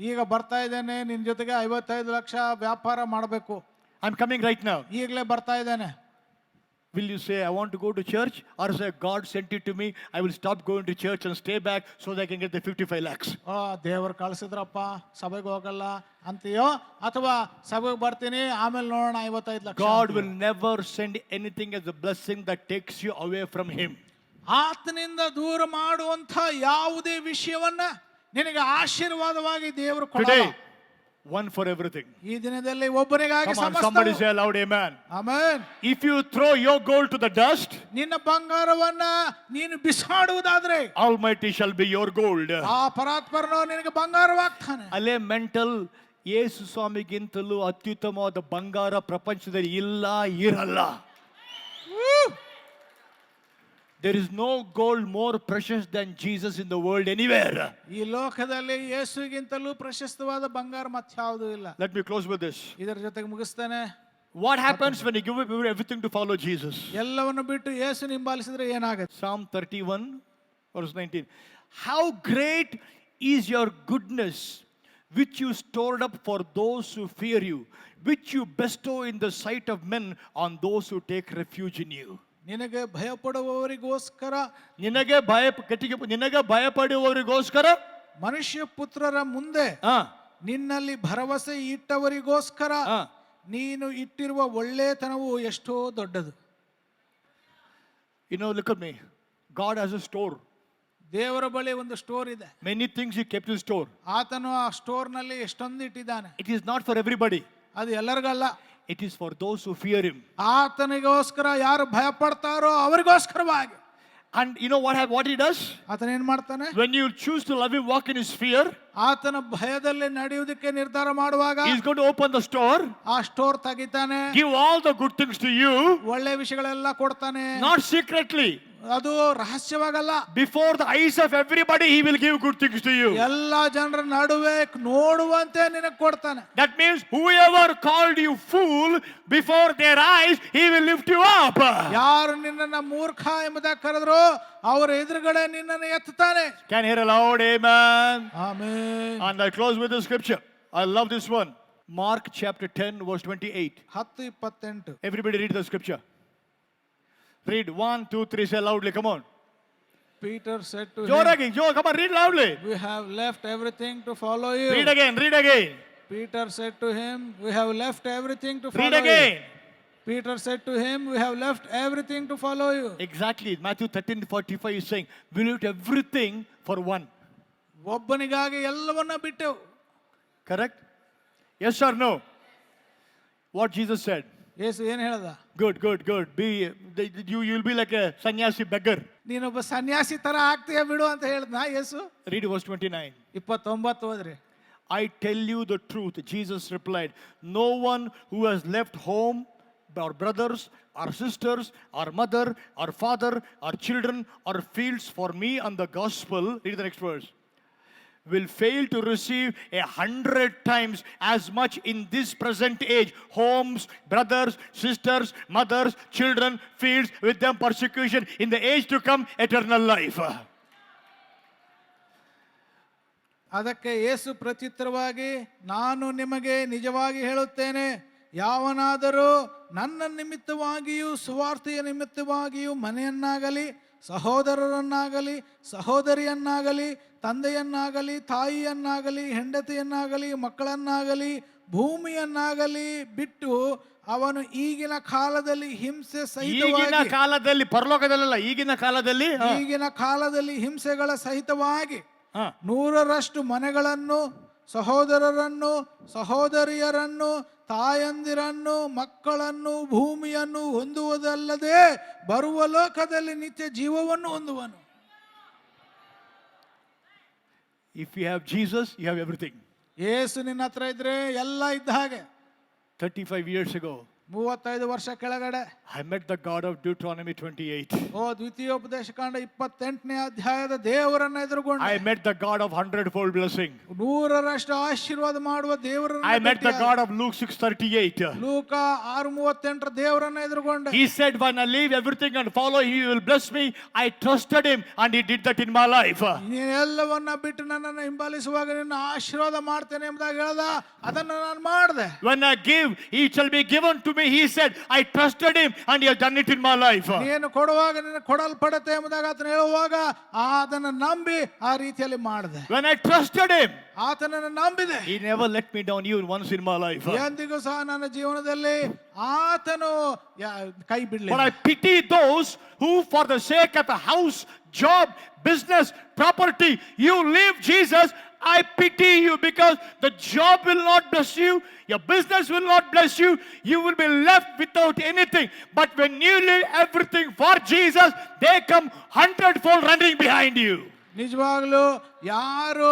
ಈಗ ಬರ್ತಾ ಇದ್ದೇನೆ, ನಿನ್ ಜೊತೆಗೆ 55 ಲಕ್ಷ ವ್ಯಾಪಾರ ಮಾಡಬೇಕು. I'm coming right now. ಈಗಲೇ ಬರ್ತಾ ಇದ್ದೇನೆ. Will you say, I want to go to church? Or say, God sent it to me, I will stop going to church and stay back so that I can get the 55 lakhs? ದೇವರು ಕಳಿಸಿದ್ರಪ್ಪ, ಸಭೆಗೆ ಹೋಗಲ್ಲ ಅಂತೀಯೋ, ಅಥವಾ ಸಭೆಗೆ ಬರ್ತೀನಿ ಆಮೇಲೆ ನೋಡೋಣ 55 lakh? God will never send anything as a blessing that takes you away from Him. ಆತನಿಂದ ದೂರ ಮಾಡುವಂಥ ಯಾವುದೇ ವಿಷಯವನ್ನ ನಿನಗೆ ಆಶೀರ್ವಾದವಾಗಿ ದೇವರು ಕೊಡಲ್ಲ. Today, one for everything. ಈ ದಿನದಲ್ಲಿ ಒಬ್ಬನಿಗಾಗಿ Come on, somebody say aloud amen. Amen. If you throw your gold to the dust, ನಿನ್ನ ಬಂಗಾರವನ್ನ ನೀನು ಬಿಸಾಡುವುದಾದ್ರೆ, Almighty shall be your gold. ಆ ಪರಾತ್ಪರನು ನಿನಗೆ ಬಂಗಾರವಾಗ್ತಾನೆ. ಅಲ್ಲೇ ಮೆಂಟಲ್ ಯೇಸು ಸ್ವಾಮಿಗಿಂತಲೂ ಅತ್ಯುತ್ತಮವಾದ ಬಂಗಾರ ಪ್ರಪಂಚದಲ್ಲಿ ಇಲ್ಲ, ಇರಲ್ಲ. There is no gold more precious than Jesus in the world anywhere. ಈ ಲೋಕದಲ್ಲಿ ಯೇಸುಗಿಂತಲೂ ಪ್ರಶಸ್ತವಾದ ಬಂಗಾರ ಮತ್ಯಾವುದೂ ಇಲ್ಲ. Let me close with this. ಇದರ ಜೊತೆಗೆ ಮುಗಿಸ್ತೇನೆ. What happens when you give up everything to follow Jesus? ಎಲ್ಲವನ್ನು ಬಿಟ್ಟು ಯೇಸು ಹಿಂಬಾಲಿಸಿದ್ರೆ ಏನಾಗುತ್ತೆ? Psalm 31 verse 19. How great is your goodness, which you stored up for those who fear you, which you bestow in the sight of men on those who take refuge in you. ನಿನಗೆ ಭಯಪಡುವವರಿಗೋಸ್ಕರ, ನಿನಗೆ ಭಯಪಡುವವರಿಗೋಸ್ಕರ, ಮನುಷ್ಯ ಪುತ್ರರ ಮುಂದೆ ನಿನ್ನಲ್ಲಿ ಭರವಸೆ ಇಟ್ಟವರಿಗೋಸ್ಕರ ನೀನು ಇಟ್ಟಿರುವ ಒಳ್ಳೆತನವು ಎಷ್ಟೋ ದೊಡ್ಡದು. You know, look at me. God has a store. ದೇವರ ಬಳಿ ಒಂದು ಸ್ಟೋರ್ ಇದೆ. Many things He kept in store. ಆತನು ಆ ಸ್ಟೋರ್ ನಲ್ಲಿ ಎಷ್ಟೊಂದು ಇಟ್ಟಿದ್ದಾನೆ. It is not for everybody. ಅದು ಎಲ್ಲರಿಗಲ್ಲ. It is for those who fear Him. ಆತನಿಗೋಸ್ಕರ ಯಾರು ಭಯಪಡ್ತಾರೋ ಅವರಿಗೋಸ್ಕರವಾಗಿ. And you know what He does? ಆತನ ಏನ್ ಮಾಡ್ತಾನೆ? When you choose to love Him, walk in His fear, ಆತನ ಭಯದಲ್ಲಿ ನಡೆಯುವುದಕ್ಕೆ ನಿರ್ಧಾರ ಮಾಡುವಾಗ He's going to open the store, ಆ store ತೆಗಿತಾನೆ, give all the good things to you, ಒಳ್ಳೆ ವಿಷಯಗಳೆಲ್ಲ ಕೊಡ್ತಾನೆ. not secretly. ಅದು ರಹಸ್ಯವಾಗಲ್ಲ. Before the eyes of everybody, He will give good things to you. ಎಲ್ಲ ಜನರ ನಡುವೆ ನೋಡುವಂತೆ ನಿನಗೆ ಕೊಡ್ತಾನೆ. That means whoever called you fool, before their eyes, He will lift you up. ಯಾರು ನಿನ್ನನ್ನ ಮೂರ್ಖ ಎಂಬುದಾಗಿ ಕರೆದ್ರು ಅವರ ಎದುರುಗಡೆ ನಿನ್ನನ್ನು ಎತ್ತುತ್ತಾನೆ. Can you hear a loud amen? Amen. And I close with the scripture. I love this one. Mark chapter 10 verse 28. 10:28. Everybody read the scripture. Read 1, 2, 3. Say loudly. Come on. Peter said to him, Joe, come on, read loudly. we have left everything to follow you. Read again, read again. Peter said to him, we have left everything to follow Read again. you. Peter said to him, we have left everything to follow you. Exactly. Matthew 13:45 is saying, we left everything for one. ಒಬ್ಬನಿಗಾಗಿ ಎಲ್ಲವನ್ನ ಬಿಟ್ಟೆವು. Correct? Yes or no? What Jesus said. ಯೇಸು ಏನು ಹೇಳ್ದ? Good. You'll be like a sannyasi beggar. ನೀನೊಬ್ಬ ಸನ್ಯಾಸಿ ತರ ಆಗ್ತೀಯ ಬಿಡು ಅಂತ ಹೇಳ್ದ ಯೇಸು. Read verse 29. 29 ಓದ್ರಿ. I tell you the truth, Jesus replied, no one who has left home, or brothers, or sisters, or mother, or father, or children, or fields for me and the gospel, read the next verse, will fail to receive 100 times as much in this present age, homes, brothers, sisters, mothers, children, fields, with them persecution, in the age to come, eternal life. ಅದಕ್ಕೆ ಯೇಸು ಪ್ರತ್ಯುತ್ತರವಾಗಿ, ನಾನು ನಿಮಗೆ ನಿಜವಾಗಿ ಹೇಳುತ್ತೇನೆ, ಯಾವನಾದರೂ ನನ್ನ ನಿಮಿತ್ತವಾಗಿಯೂ ಸುವಾರ್ತೆಯ ನಿಮಿತ್ತವಾಗಿಯೂ ಮನೆಯನ್ನಾಗಲಿ, ಸಹೋದರರನ್ನಾಗಲಿ, ಸಹೋದರಿಯನ್ನಾಗಲಿ, ತಂದೆಯನ್ನಾಗಲಿ, ತಾಯಿಯನ್ನಾಗಲಿ, ಹೆಂಡತಿಯನ್ನಾಗಲಿ, ಮಕ್ಕಳನ್ನಾಗಲಿ, ಭೂಮಿಯನ್ನಾಗಲಿ ಬಿಟ್ಟು ಅವನು ಈಗಿನ ಕಾಲದಲ್ಲಿ ಹಿಂಸೆ ಈಗಿನ ಸಹಿತವಾಗಿ, ಕಾಲದಲ್ಲಿ, ಪರಲೋಕದಲ್ಲ, ಈಗಿನ ಕಾಲದಲ್ಲಿ ಹಿಂಸೆಗಳ ಸಹಿತವಾಗಿ 100ರಷ್ಟು ಮನೆಗಳನ್ನು, ಸಹೋದರರನ್ನು, ಸಹೋದರಿಯರನ್ನು, ತಾಯಂದಿರನ್ನು, ಮಕ್ಕಳನ್ನು, ಭೂಮಿಯನ್ನು ಹೊಂದುವುದಲ್ಲದೆ ಬರುವ ಲೋಕದಲ್ಲಿ ನಿತ್ಯ ಜೀವವನ್ನು ಹೊಂದುವನು. If you have Jesus, you have everything. ಯೇಸು ನಿನ್ನ ಹತ್ರ ಇದ್ರೆ ಎಲ್ಲ ಇದ್ದ ಹಾಗೆ. 35 years ago, 35 ವರ್ಷ ಕೆಳಗಡೆ I met the God of Deuteronomy 28. ದ್ವಿತೀಯೋಪದೇಶಕಾಂಡ 28ನೇ ಅಧ್ಯಾಯದ ದೇವರನ್ನ ಎದುರುಗೊಂಡು I met the God of 100-fold blessing. 100ರಷ್ಟು ಆಶೀರ್ವಾದ ಮಾಡುವ ದೇವರನ್ನ I met the God of Luke 6:38. ಲೂಕ 6:38 ದೇವರನ್ನ ಎದುರುಗೊಂಡು He said, when I leave everything and follow Him, He will bless me. I trusted Him and He did that in my life. ನೀನೆಲ್ಲವನ್ನ ಬಿಟ್ಟು ನನ್ನನ್ನು ಹಿಂಬಾಲಿಸುವಾಗ ನಿನ್ನ ಆಶೀರ್ವಾದ ಮಾಡ್ತೇನೆ ಎಂಬುದಾಗಿ ಹೇಳ್ದ, ಅದನ್ನ ನಾನು ಮಾಡಿದೆ. When I give, it shall be given to me. He said, I trusted Him and He has done it in my life. ನೀನು ಕೊಡುವಾಗ ನಿನ್ನ ಕೊಡಲ್ಪಡುತ್ತೆ ಎಂಬುದಾಗಿ ಆತನ ಹೇಳುವಾಗ ಅದನ್ನ ನಂಬಿ ಆ ರೀತಿಯಲ್ಲಿ ಮಾಡಿದೆ. When I trusted Him, ಆತನನ್ನು ನಂಬಿದೆ. He never let me down even once in my life. ಎಂದಿಗೂ ಸಹ ನನ್ನ ಜೀವನದಲ್ಲಿ ಆತನು ಕೈ ಬಿಡಲಿಲ್ಲ. But I pity those who, for the sake of a house, job, business, property, you leave Jesus. I pity you, because the job will not bless you, your business will not bless you, you will be left without anything. But when you leave everything for Jesus, they come 100-fold running behind you. ನಿಜವಾಗ್ಲೂ ಯಾರು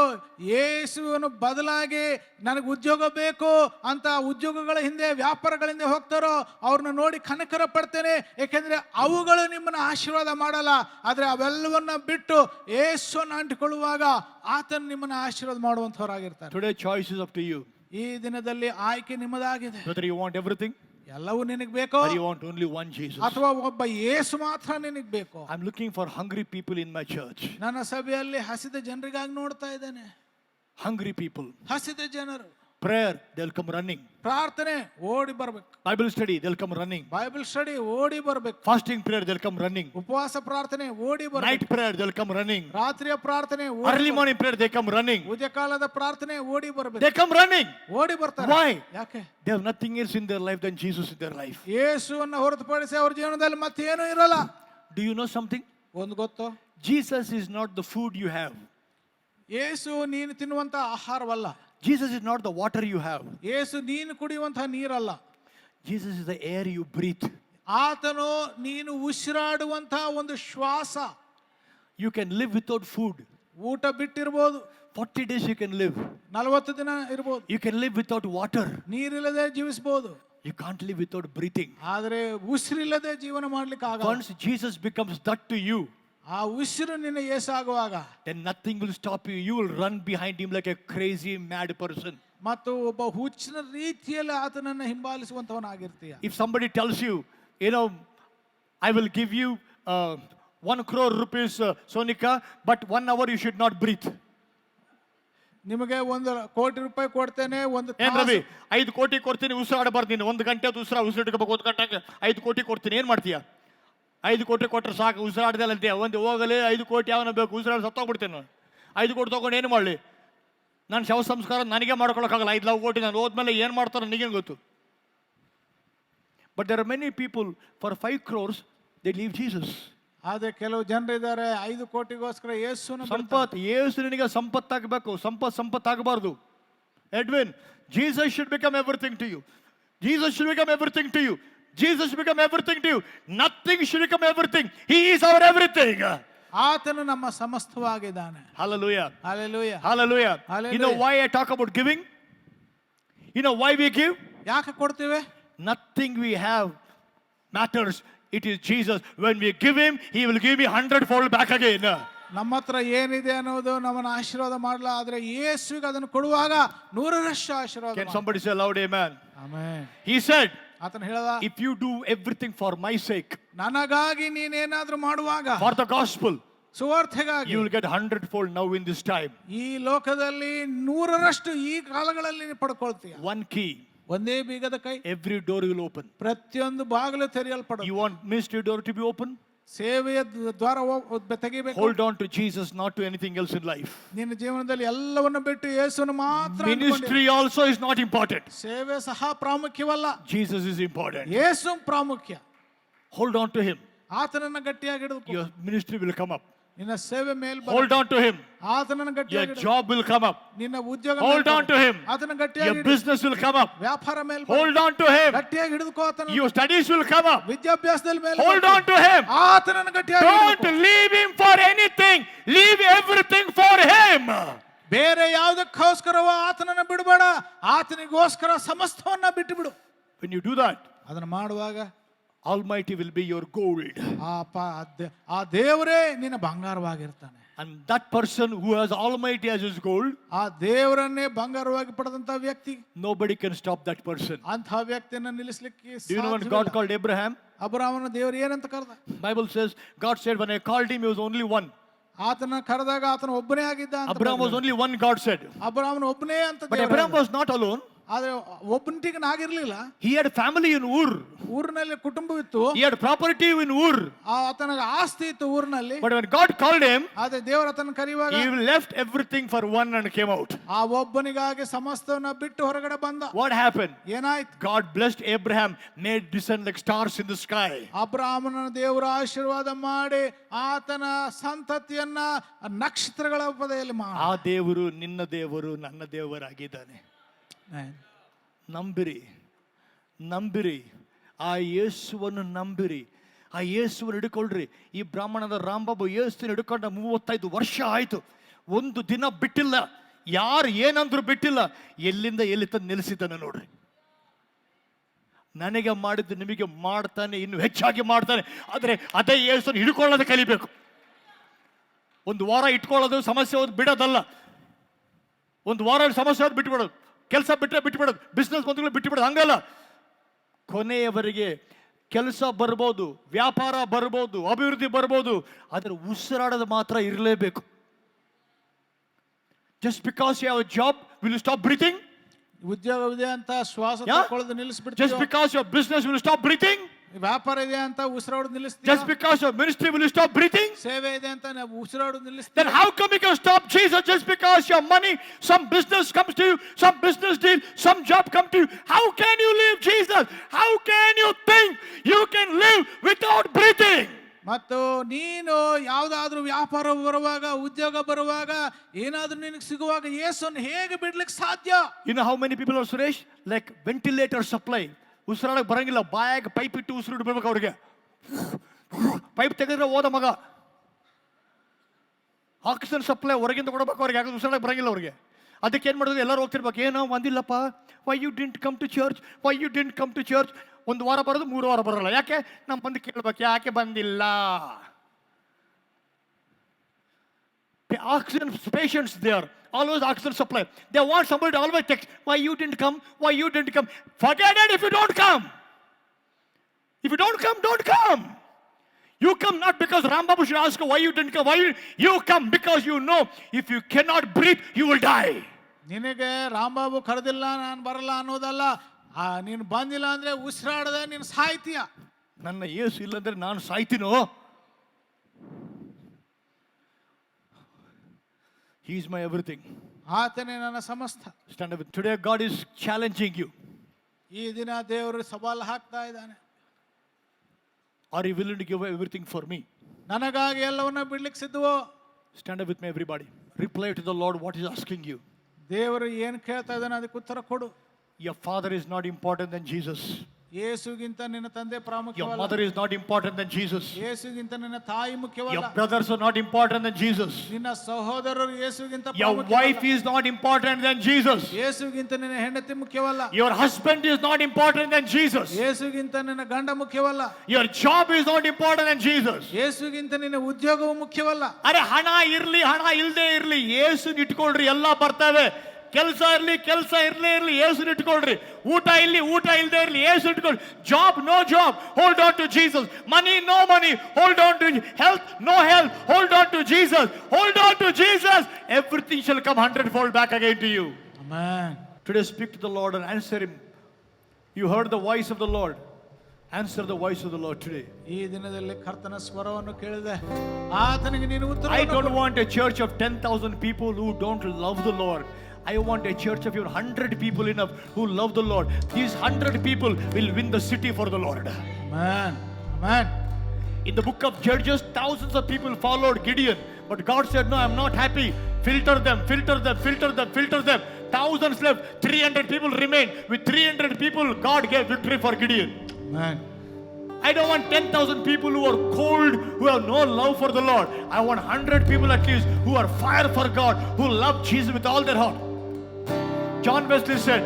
ಯೇಸುವಿನ ಬದಲಾಗಿ ನನಗೆ ಉದ್ಯೋಗ ಬೇಕು ಅಂತ ಉದ್ಯೋಗಗಳ ಹಿಂದೆ, ವ್ಯಾಪಾರಗಳ ಹಿಂದೆ ಹೋಗ್ತಾರೋ ಅವ್ರನ್ನ ನೋಡಿ ಕನಕರ ಪಡ್ತೇನೆ. ಯಾಕೆಂದ್ರೆ ಅವುಗಳು ನಿಮ್ಮನ್ನ ಆಶೀರ್ವಾದ ಮಾಡಲ್ಲ, ಆದ್ರೆ ಅವೆಲ್ಲವನ್ನ ಬಿಟ್ಟು ಯೇಸುವನ್ನು ಅಂಟಿಕೊಳ್ಳುವಾಗ ಆತನ ನಿಮ್ಮನ್ನ ಆಶೀರ್ವಾದ ಮಾಡುವಂತವರಾಗಿರ್ತಾರೆ. Today choice is up to you. ಈ ದಿನದಲ್ಲಿ ಆಯ್ಕೆ ನಿಮ್ಮದಾಗಿದೆ. Whether you want everything ಎಲ್ಲವೂ ನಿನಗೆ ಬೇಕೋ, or you want only one Jesus. ಅಥವಾ ಒಬ್ಬ ಯೇಸು ಮಾತ್ರ ನಿನಗೆ ಬೇಕೋ. I'm looking for hungry people in my church. ನನ್ನ ಸಭೆಯಲ್ಲಿ ಹಸಿದ ಜನರಿಗಾಗಿ ನೋಡ್ತಾ ಇದ್ದೇನೆ. Hungry people. ಹಸಿದ ಜನರು. Prayer, they'll come running. ಪ್ರಾರ್ಥನೆ ಓಡಿ ಬರ್ಬೇಕು. Bible study, they'll come running. Bible study ಓಡಿ ಬರ್ಬೇಕು. Fasting prayer, they'll come running. ಉಪವಾಸ ಪ್ರಾರ್ಥನೆ ಓಡಿ ಬರ್ಬೇಕು. Night prayer, they'll come running. ರಾತ್ರಿಯ ಪ್ರಾರ್ಥನೆ Early morning prayer, they come running. ಉದಯಕಾಲದ ಪ್ರಾರ್ಥನೆ ಓಡಿ ಬರ್ಬೇಕು. They come running. ಓಡಿ ಬರ್ತಾರೆ. Why? ಯಾಕೆ? They have nothing else in their life than Jesus in their life. ಯೇಸುವನ್ನು ಹೊರತುಪಡಿಸಿ ಅವರ ಜೀವನದಲ್ಲಿ ಮತ್ತೇನೂ ಇರಲ್ಲ. Do you know something? ಒಂದು ಗೊತ್ತು, Jesus is not the food you have. ಯೇಸು ನೀನು ತಿನ್ನುವಂತ ಆಹಾರವಲ್ಲ. Jesus is not the water you have. ಯೇಸು ನೀನು ಕುಡಿಯುವಂತಹ ನೀರಲ್ಲ. Jesus is the air you breathe. ಆತನು ನೀನು ಉಸಿರಾಡುವಂತಹ ಒಂದು ಶ್ವಾಸ. You can live without food. ಊಟ ಬಿಟ್ಟಿರ್ಬೋದು, 40 days you can live. 40 ದಿನ ಇರ್ಬೋದು. You can live without water. ನೀರಿಲ್ಲದೆ ಜೀವಿಸಬಹುದು. You can't live without breathing. ಆದ್ರೆ ಉಸಿರಿಲ್ಲದೆ ಜೀವನ ಮಾಡ್ಲಿಕ್ಕೆ ಆಗಲ್ಲ. Once Jesus becomes that to you, ಆ ಉಸಿರು ನಿನ್ನ ಯೇಸಾಗುವಾಗ, then nothing will stop you. You will run behind Him like a crazy mad person. ಮತ್ತು ಒಬ್ಬ ಹುಚ್ಚಿನ ರೀತಿಯಲ್ಲಿ ಆತನನ್ನ ಹಿಂಬಾಲಿಸುವಂತವನಾಗಿರ್ತೀಯ. If somebody tells you, you know, I will give you 1 crore rupees, Sonika, but 1 hour you should not breathe. ನಿಮಗೆ 1 ಕೋಟಿ ರೂಪಾಯಿ ಕೊಡ್ತೇನೆ, ಒಂದು ಏನ್ ರವಿ 5 ಕೋಟಿ ಕೊಡ್ತೀನಿ, ಉಸಿರಾಡಬಾರ್ದು ನೀನು, 1 ಗಂಟೆ ಉಸಿರಿಟ್ಕೋಬೇಕು, 1 ಗಂಟೆಗೆ 5 ಕೋಟಿ ಕೊಡ್ತೀನಿ, ಏನ್ ಮಾಡ್ತೀಯ? 5 ಕೋಟಿ ಕೊಟ್ಟರೆ ಸಾಕು, ಉಸಿರಾಡ್ದಲ್ಲ ಅಂತೀಯ. ಒಂದು ಹೋಗಲಿ 5 ಕೋಟಿ ಯಾವನ ಬೇಕು, ಉಸಿರಾಡಿ ಸತ್ತೋಗ್ಬಿಡ್ತೇನೆ ನಾನು. 5 ಕೋಟಿ ತೊಗೊಂಡು ಏನು ಮಾಡಲಿ? ನಾನು ಶವ ಸಂಸ್ಕಾರ ನನಗೆ ಮಾಡ್ಕೊಳಕ್ಕಾಗಲ್ಲ. 5 ಕೋಟಿ ನಾನು ಹೋದ್ಮೇಲೆ ಏನು ಮಾಡ್ತಾರೋ ನನಗೇನು ಗೊತ್ತು? But there are many people for 5 crores they leave Jesus. ಆದ್ರೆ ಕೆಲವು ಜನರಿದ್ದಾರೆ 5 ಕೋಟಿಗೋಸ್ಕರ ಯೇಸುನ ಸಂಪತ್ತು. ಯೇಸು ನಿನಗೆ ಸಂಪತ್ತಾಗಬೇಕು, ಸಂಪತ್ತಾಗಬಾರ್ದು. Edwin, Jesus should become everything to you. Jesus should become everything to you. Jesus should become everything to you. Nothing should become everything. He is our everything. ಆತನು ನಮ್ಮ ಸಮಸ್ತವಾಗಿದ್ದಾನೆ. Hallelujah. Hallelujah. Hallelujah. Hallelujah. You know why I talk about giving? You know why we give? ಯಾಕೆ ಕೊಡ್ತೀವಿ? Nothing we have matters. It is Jesus. When we give him, he will give me 100-fold back again. ನಮ್ಮ ಹತ್ರ ಏನಿದೆ ಅನ್ನೋದು ನಮ್ಮನ್ನ ಆಶೀರ್ವಾದ ಮಾಡಲ್ಲ, ಆದ್ರೆ ಯೇಸುವಿಗೆ ಅದನ್ನು ಕೊಡುವಾಗ 100ರಷ್ಟು ಆಶೀರ್ವಾದ. Can somebody say loud amen? Amen. He said, ಆತನು ಹೇಳ್ದ, if you do everything for my sake, ನನಗಾಗಿ ನೀನೇನಾದ್ರೂ ಮಾಡುವಾಗ, for the gospel, ಸುವಾರ್ತೆಗಾಗಿ, you will get 100-fold now in this time. ಈ ಲೋಕದಲ್ಲಿ 100ರಷ್ಟು ಈ ಕಾಲಗಳಲ್ಲಿ ನೀನು ಪಡ್ಕೊಳ್ತೀಯ. One key. ಒಂದೇ ಬೀಗದ ಕೈ. Every door will open. ಪ್ರತಿಯೊಂದು ಬಾಗಿಲು ತೆರೆಯಲ್ಪಡುತ್ತೆ. You want ministry door to be open? ಸೇವೆಯ ದ್ವಾರ ತೆಗಿಬೇಕು. Hold on to Jesus, not to anything else in life. ನಿನ್ನ ಜೀವನದಲ್ಲಿ ಎಲ್ಲವನ್ನು ಬಿಟ್ಟು ಯೇಸುವನ್ನು ಮಾತ್ರ. Ministry also is not important. ಸೇವೆ ಸಹ ಪ್ರಾಮುಖ್ಯವಲ್ಲ. Jesus is important. ಯೇಸು ಪ್ರಾಮುಖ್ಯ. Hold on to him. ಆತನನ್ನು ಗಟ್ಟಿಯಾಗಿ ಹಿಡಿದುಕೋ. Your ministry will come up. ನಿನ್ನ ಸೇವೆ ಮೇಲೆ Hold on to him. ಆತನನ್ನು Your ಗಟ್ಟಿಯಾಗಿ ಹಿಡಿದು. job will come up. ನಿನ್ನ ಉದ್ಯೋಗ Hold on to him. ಆತನನ್ನು ಗಟ್ಟಿಯಾಗಿ Your ಹಿಡಿದು. business will come up. ವ್ಯಾಪಾರ ಮೇಲೆ Hold on to him. ಗಟ್ಟಿಯಾಗಿ ಹಿಡಿದುಕೋ ಆತನನ್ನು. Your studies will come up. ವಿದ್ಯಾಭ್ಯಾಸದಲ್ಲಿ ಮೇಲೆ Hold on to him. ಆತನನ್ನು ಗಟ್ಟಿಯಾಗಿ Don't ಹಿಡಿದುಕೋ. leave him for anything. Leave everything for him. ಬೇರೆ ಯಾವುದಕ್ಕೋಸ್ಕರವೋ ಆತನನ್ನು ಬಿಡಬೇಡ, ಆತನಿಗೋಸ್ಕರ ಸಮಸ್ತವನ್ನ ಬಿಟ್ಟು ಬಿಡು. When you do that, ಅದನ್ನು ಮಾಡುವಾಗ Almighty will be your gold. ಆ ದೇವರೇ ನಿನ್ನ ಬಂಗಾರವಾಗಿರ್ತಾನೆ. And that person who has Almighty as his gold, ಆ ದೇವರನ್ನೇ ಬಂಗಾರವಾಗಿ ಪಡೆದಂತ ವ್ಯಕ್ತಿ, nobody can stop that person. ಅಂತ ವ್ಯಕ್ತಿಯನ್ನು ನಿಲ್ಲಿಸಲಿಕ್ಕೆ Do you know when God called Abraham? ಅಬ್ರಹಾಮನ ದೇವರು ಏನಂತ ಕರೆದ? Bible says, God said, when I called him, he was only one. ಆತನ ಕರೆದಾಗ ಆತನ ಒಬ್ಬನೇ ಆಗಿದ್ದ ಅಂತ. Abraham was only one, God said. ಅಬ್ರಹಾಮನ ಒಬ್ಬನೇ ಅಂತ. But Abraham was not alone. ಆದ್ರೆ ಒಬ್ಬನಿಗಿನಾಗಿರ್ಲಿಲ್ಲ. He had family in Ur. ಊರಿನಲ್ಲಿ ಕುಟುಂಬವಿತ್ತು. He had property in Ur. ಆತನಿಗೆ ಆಸ್ತಿ ಇತ್ತು ಊರಿನಲ್ಲಿ. But when God called him, ಆದ್ರೆ ದೇವರು ಆತನ ಕರೆಯುವಾಗ he left everything for one and came out. ಆ ಒಬ್ಬನಿಗಾಗಿ ಸಮಸ್ತವನ್ನ ಬಿಟ್ಟು ಹೊರಗಡೆ ಬಂದ. What happened? ಏನಾಯ್ತು? God blessed Abraham, made descend like stars in the sky. ಅಬ್ರಹಾಮನ ದೇವರು ಆಶೀರ್ವಾದ ಮಾಡಿ ಆತನ ಸಂತತಿಯನ್ನ ನಕ್ಷತ್ರಗಳ ಪದೆಯಲ್ಲಿ ಮಾಡಿ. ಆ ದೇವರು ನಿನ್ನ ದೇವರು ನನ್ನ ದೇವರಾಗಿದ್ದಾನೆ. ನಂಬಿರಿ, ನಂಬಿರಿ, ಆ ಯೇಸುವನ್ನು ನಂಬಿರಿ, ಆ ಯೇಸುವನ್ನು ಹಿಡ್ಕೊಳ್ರಿ. ಈ ಬ್ರಾಹ್ಮಣದ ರಾಂಬಾಬು ಯೇಸುವನ್ನು ಹಿಡ್ಕೊಂಡ 35 ವರ್ಷ ಆಯ್ತು, ಒಂದು ದಿನ ಬಿಟ್ಟಿಲ್ಲ, ಯಾರು ಏನಂದ್ರು ಬಿಟ್ಟಿಲ್ಲ, ಎಲ್ಲಿಂದ ಎಲ್ಲಿ ತಂದು ನಿಲ್ಲಿಸಿದ್ದಾನೆ ನೋಡ್ರಿ. ನನಗೆ ಮಾಡಿದ್ದು ನಿಮಗೆ ಮಾಡ್ತಾನೆ, ಇನ್ನು ಹೆಚ್ಚಾಗಿ ಮಾಡ್ತಾನೆ. ಆದರೆ ಅದೇ ಯೇಸುವನ್ನು ಹಿಡ್ಕೊಳ್ಳೋದು ಕಲಿಬೇಕು. ಒಂದು ವಾರ ಇಟ್ಕೊಳ್ಳೋದು ಸಮಸ್ಯೆ ಹೋದ್ ಬಿಡೋದಲ್ಲ, ಒಂದು ವಾರ ಸಮಸ್ಯೆ ಹೋದ್ ಬಿಟ್ಬಿಡೋದು, ಕೆಲಸ ಬಿಟ್ಟರೆ ಬಿಟ್ಟುಬಿಡೋದು, ಬಿಸ್ನೆಸ್ ಬಂದು ಬಿಟ್ಟುಬಿಡೋದು, ಹಂಗಲ್ಲ. ಕೊನೆಯವರೆಗೆ ಕೆಲಸ ಬರ್ಬೋದು, ವ್ಯಾಪಾರ ಬರ್ಬೋದು, ಅಭಿವೃದ್ಧಿ ಬರ್ಬೋದು, ಆದರೆ ಉಸಿರಾಡೋದು ಮಾತ್ರ ಇರಲೇಬೇಕು. Just because you have a job will you stop breathing? ಉದ್ಯೋಗವಿದೆ ಅಂತ ಶ್ವಾಸ ತಗೊಳ್ಳೋದು ನಿಲ್ಲಿಸ್ಬಿಡ್ತೀವಿ. Just because your business will stop breathing? ವ್ಯಾಪಾರ ಇದೆ ಅಂತ ಉಸಿರಾಡೋದು ನಿಲ್ಲಿಸ್ತೀವಿ. Just because your ministry will you stop breathing? ಸೇವೆ ಇದೆ ಅಂತ ನಾವು ಉಸಿರಾಡೋದು ನಿಲ್ಲಿಸ್ತೀವಿ. Then how come you can stop Jesus just because your money, some business comes to you, some business deal, some job come to you? How can you leave Jesus? How can you think you can live without breathing? ಮತ್ತು ನೀನು ಯಾವುದಾದ್ರೂ ವ್ಯಾಪಾರ ಬರುವಾಗ, ಉದ್ಯೋಗ ಬರುವಾಗ, ಏನಾದ್ರೂ ನಿನಗೆ ಸಿಗುವಾಗ ಯೇಸುವನ್ನು ಹೇಗೆ ಬಿಡ್ಲಿಕ್ಕೆ ಸಾಧ್ಯ? You know how many people are, Suresh? Like ventilator supply. ಉಸಿರಾಡಕ್ಕೆ ಬರಂಗಿಲ್ಲ, ಬಾಯಾಗ ಪೈಪ್ ಇಟ್ಟು ಉಸಿರು ಬಿಡ್ಬೇಕು ಅವ್ರಿಗೆ. ಪೈಪ್ ತೆಗೆದ್ರೆ ಹೋದ ಮಗ. ಆಕ್ಸಿಜನ್ ಸಪ್ಲೈ ಹೊರಗಿಂದ ಕೊಡಬೇಕು ಅವ್ರಿಗೆ, ಯಾಕಂದ್ರೆ ಉಸಿರಾಡಕ್ಕೆ ಬರಂಗಿಲ್ಲ ಅವ್ರಿಗೆ. ಅದಕ್ಕೆ ಏನು ಮಾಡೋದು, ಎಲ್ಲರೂ ಹೋಗ್ತಿರ್ಬೇಕು. ಏನೋ ಬಂದಿಲ್ಲಪ್ಪ, why you didn't come to church, why you didn't come to church. ಒಂದು ವಾರ ಬರೋದು, 3 ವಾರ ಬರೋಲ್ಲ. ಯಾಕೆ? ನಮ್ಮ ಬಂದು ಕೇಳ್ಬೇಕು, ಯಾಕೆ ಬಂದಿಲ್ಲ? Oxygen patients there, always oxygen supply. They want somebody to always text, why you didn't come, why you didn't come. Forget it if you don't come. If you don't come, don't come. You come not because Rambabu should ask why you didn't come. You come because you know if you cannot breathe, you will die. ನಿನಗೆ ರಾಂಬಾಬು ಕರೆದಿಲ್ಲ, ನಾನು ಬರಲ್ಲ ಅನ್ನೋದಲ್ಲ. ನೀನು ಬಂದಿಲ್ಲ ಅಂದ್ರೆ ಉಸಿರಾಡದೆ ನೀನು ಸಾಯ್ತೀಯ. ನನ್ನ ಯೇಸು ಇಲ್ಲಂದ್ರೆ ನಾನು ಸಾಯ್ತೀನೋ? He is my everything. ಆತನೇ ನನ್ನ ಸಮಸ್ತ. Stand up. Today God is challenging you. ಈ ದಿನ ದೇವರು ಸವಾಲು ಹಾಕ್ತಾ ಇದ್ದಾನೆ. Are you willing to give everything for me? ನನಗಾಗಿ ಎಲ್ಲವನ್ನ ಬಿಡ್ಲಿಕ್ಕೆ ಸಿದ್ಧವೋ? Stand up with me, everybody. Reply to the Lord what He is asking you. ದೇವರು ಏನು ಕೇಳ್ತಾ ಇದ್ದಾನೆ ಅದಕ್ಕೆ ಉತ್ತರ ಕೊಡು. Your father is not important than Jesus. ಯೇಸುಗಿಂತ ನಿನ್ನ ತಂದೆ Your ಪ್ರಾಮುಖ್ಯವಲ್ಲ. mother is not important than Jesus. ಯೇಸುಗಿಂತ ನಿನ್ನ ತಾಯಿ ಮುಖ್ಯವಲ್ಲ. Your brothers are not important than Jesus. ನಿನ್ನ ಸಹೋದರರು ಯೇಸುಗಿಂತ Your ಪ್ರಾಮುಖ್ಯವಲ್ಲ. wife is not important than Jesus. ಯೇಸುಗಿಂತ ನಿನ್ನ ಹೆಂಡತಿ ಮುಖ್ಯವಲ್ಲ. Your husband is not important than Jesus. ಯೇಸುಗಿಂತ ನಿನ್ನ ಗಂಡ ಮುಖ್ಯವಲ್ಲ. Your job is not important than Jesus. ಯೇಸುಗಿಂತ ನಿನ್ನ ಉದ್ಯೋಗವು ಮುಖ್ಯವಲ್ಲ. ಅರೆ ಹಣ ಇರ್ಲಿ ಹಣ ಇಲ್ಲದೆ ಇರ್ಲಿ ಯೇಸುನ ಇಟ್ಕೊಳ್ರಿ ಎಲ್ಲ ಬರ್ತವೆ. ಕೆಲಸ ಇರ್ಲಿ ಕೆಲಸ ಇರ್ಲೇ ಇರ್ಲಿ ಯೇಸುನ ಇಟ್ಕೊಳ್ರಿ. ಊಟ ಇಲ್ಲಿ ಊಟ ಇಲ್ಲದೆ ಇರ್ಲಿ ಯೇಸು ಇಟ್ಕೊಳ್ರಿ. Job no job hold on to Jesus. Money no money hold on to health no health hold on to Jesus. Hold on to Jesus. Everything shall come 100-fold back again to you. Amen. Today speak to the Lord and answer him. You heard the voice of the Lord. Answer the voice of the Lord today. ಈ ದಿನದಲ್ಲಿ ಕರ್ತನ ಸ್ವರವನ್ನು ಕೇಳಿದೆ, ಆತನಿಗೆ ನೀನು ಉತ್ತರ. I don't want a church of 10,000 people who don't love the Lord. I want a church of your 100 people enough who love the Lord. These 100 people will win the city for the Lord. Amen. Amen. In the book of Judges, thousands of people followed Gideon, but God said, no, I'm not happy. Filter them, filter them, filter them, filter them. Thousands left, 300 people remained. With 300 people, God gave victory for Gideon. Amen. I don't want 10,000 people who are cold, who have no love for the Lord. I want 100 people at least who are fire for God, who love Jesus with all their heart. John Wesley said,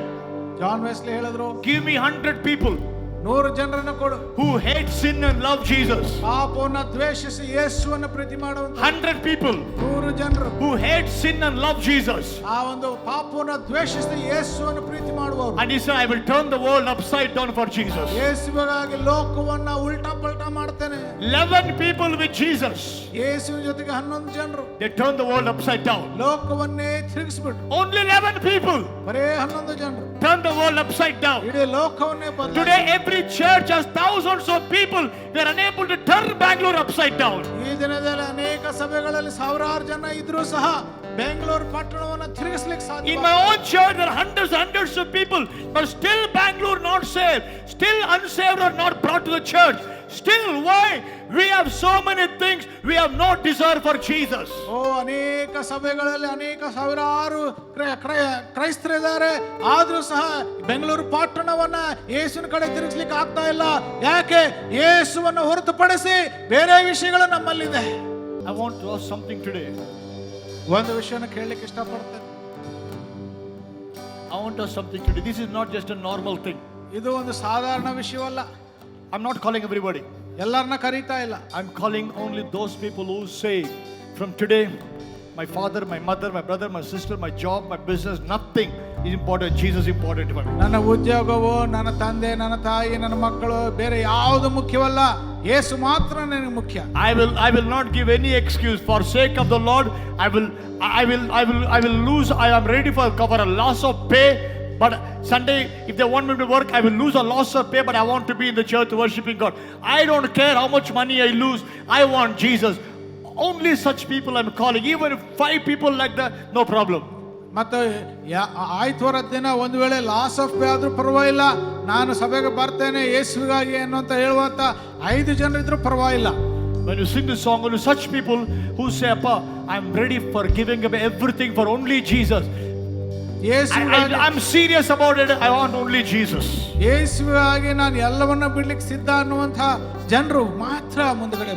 John Wesley ಹೇಳಿದ್ರು, give me 100 people 100 ಜನರನ್ನು ಕೊಡು, who hate sin and love Jesus. ಪಾಪವನ್ನು ದ್ವೇಷಿಸಿ ಯೇಸುವನ್ನು ಪ್ರೀತಿ ಮಾಡುವಂತ 100 people 100 ಜನರು who hate sin and love Jesus. ಆ ಒಂದು ಪಾಪವನ್ನು ದ್ವೇಷಿಸಿ ಯೇಸುವನ್ನು ಪ್ರೀತಿ ಮಾಡುವವರು. And he said, I will turn the world upside down for Jesus. ಯೇಸುವಿಗಾಗಿ ಲೋಕವನ್ನ ಉಲ್ಟಾ ಪಲ್ಟಾ ಮಾಡ್ತೇನೆ. 11 people with Jesus. ಯೇಸುವಿನ ಜೊತೆಗೆ 11 ಜನರು They turned the world upside down. ಲೋಕವನ್ನೇ ತಿರುಗಿಸ್ಬಿಟ್ರು. Only 11 people ಬರೇ 11 ಜನರು turned the world upside down. ಇಡೀ ಲೋಕವನ್ನೇ ಬದಲಾಯಿಸಿದ್ರು. Today every church has thousands of people. They are unable to turn Bangalore upside down. ಈ ದಿನದಲ್ಲಿ ಅನೇಕ ಸಭೆಗಳಲ್ಲಿ ಸಾವಿರಾರು ಜನ ಇದ್ರೂ ಸಹ ಬೆಂಗಳೂರು ಪಟ್ಟಣವನ್ನು ತಿರುಗಿಸಲಿಕ್ಕೆ ಸಾಧ್ಯ. In my own church there are hundreds of people, but still Bangalore not saved. Still unsaved are not brought to the church. Still, why? We have so many things we have not desire for Jesus. ಅನೇಕ ಸಭೆಗಳಲ್ಲಿ ಅನೇಕ ಸಾವಿರಾರು ಕ್ರೈಸ್ತರಿದ್ದಾರೆ, ಆದ್ರೂ ಸಹ ಬೆಂಗಳೂರು ಪಟ್ಟಣವನ್ನ ಯೇಸುವಿನ ಕಡೆ ತಿರುಗಿಸ್ಲಿಕ್ಕೆ ಆಗ್ತಾ ಇಲ್ಲ. ಯಾಕೆ? ಯೇಸುವನ್ನು ಹೊರತುಪಡಿಸಿ ಬೇರೆ ವಿಷಯಗಳು ನಮ್ಮಲ್ಲಿದೆ. I want to ask something today. ಒಂದು ವಿಷಯನ ಕೇಳಲಿಕ್ಕೆ ಇಷ್ಟಪಡ್ತೇನೆ. I want to ask something today. This is not just a normal thing. ಇದು ಒಂದು ಸಾಧಾರಣ ವಿಷಯವಲ್ಲ. I'm not calling everybody. ಎಲ್ಲರನ್ನ ಕರೀತಾ ಇಲ್ಲ. I'm calling only those people who say, from today, my father, my mother, my brother, my sister, my job, my business, nothing is important. Jesus is important for me. ನನ್ನ ಉದ್ಯೋಗವು, ನನ್ನ ತಂದೆ, ನನ್ನ ತಾಯಿ, ನನ್ನ ಮಕ್ಕಳು, ಬೇರೆ ಯಾವುದು ಮುಖ್ಯವಲ್ಲ. ಯೇಸು ಮಾತ್ರ ನನಗೆ ಮುಖ್ಯ. I will not give any excuse. For sake of the Lord, I will lose. I am ready for cover a loss of pay. But Sunday, if they want me to work, I will lose a loss of pay, but I want to be in the church worshiping God. I don't care how much money I lose. I want Jesus. Only such people I'm calling. Even if 5 people like that, no problem. ಮತ್ತು ಆಯ್ತುವಾರದ ದಿನ ಒಂದು ವೇಳೆ loss of pay ಆದ್ರೂ ಪರವಾಗಿಲ್ಲ, ನಾನು ಸಭೆಗೆ ಬರ್ತೇನೆ ಯೇಸುವಿಗಾಗಿ ಅನ್ನುವಂತ ಹೇಳುವಂತ 5 ಜನರಿದ್ರು ಪರವಾಗಿಲ್ಲ. When you sing this song, only such people who say, Appa, I'm ready for giving away everything for only Jesus. I'm serious about it. I want only Jesus. ಯೇಸುವಿಗಾಗಿ ನಾನು ಎಲ್ಲವನ್ನ ಬಿಡ್ಲಿಕ್ಕೆ ಸಿದ್ಧ ಅನ್ನುವಂತ ಜನರು ಮಾತ್ರ ಮುಂದಗಡೆ.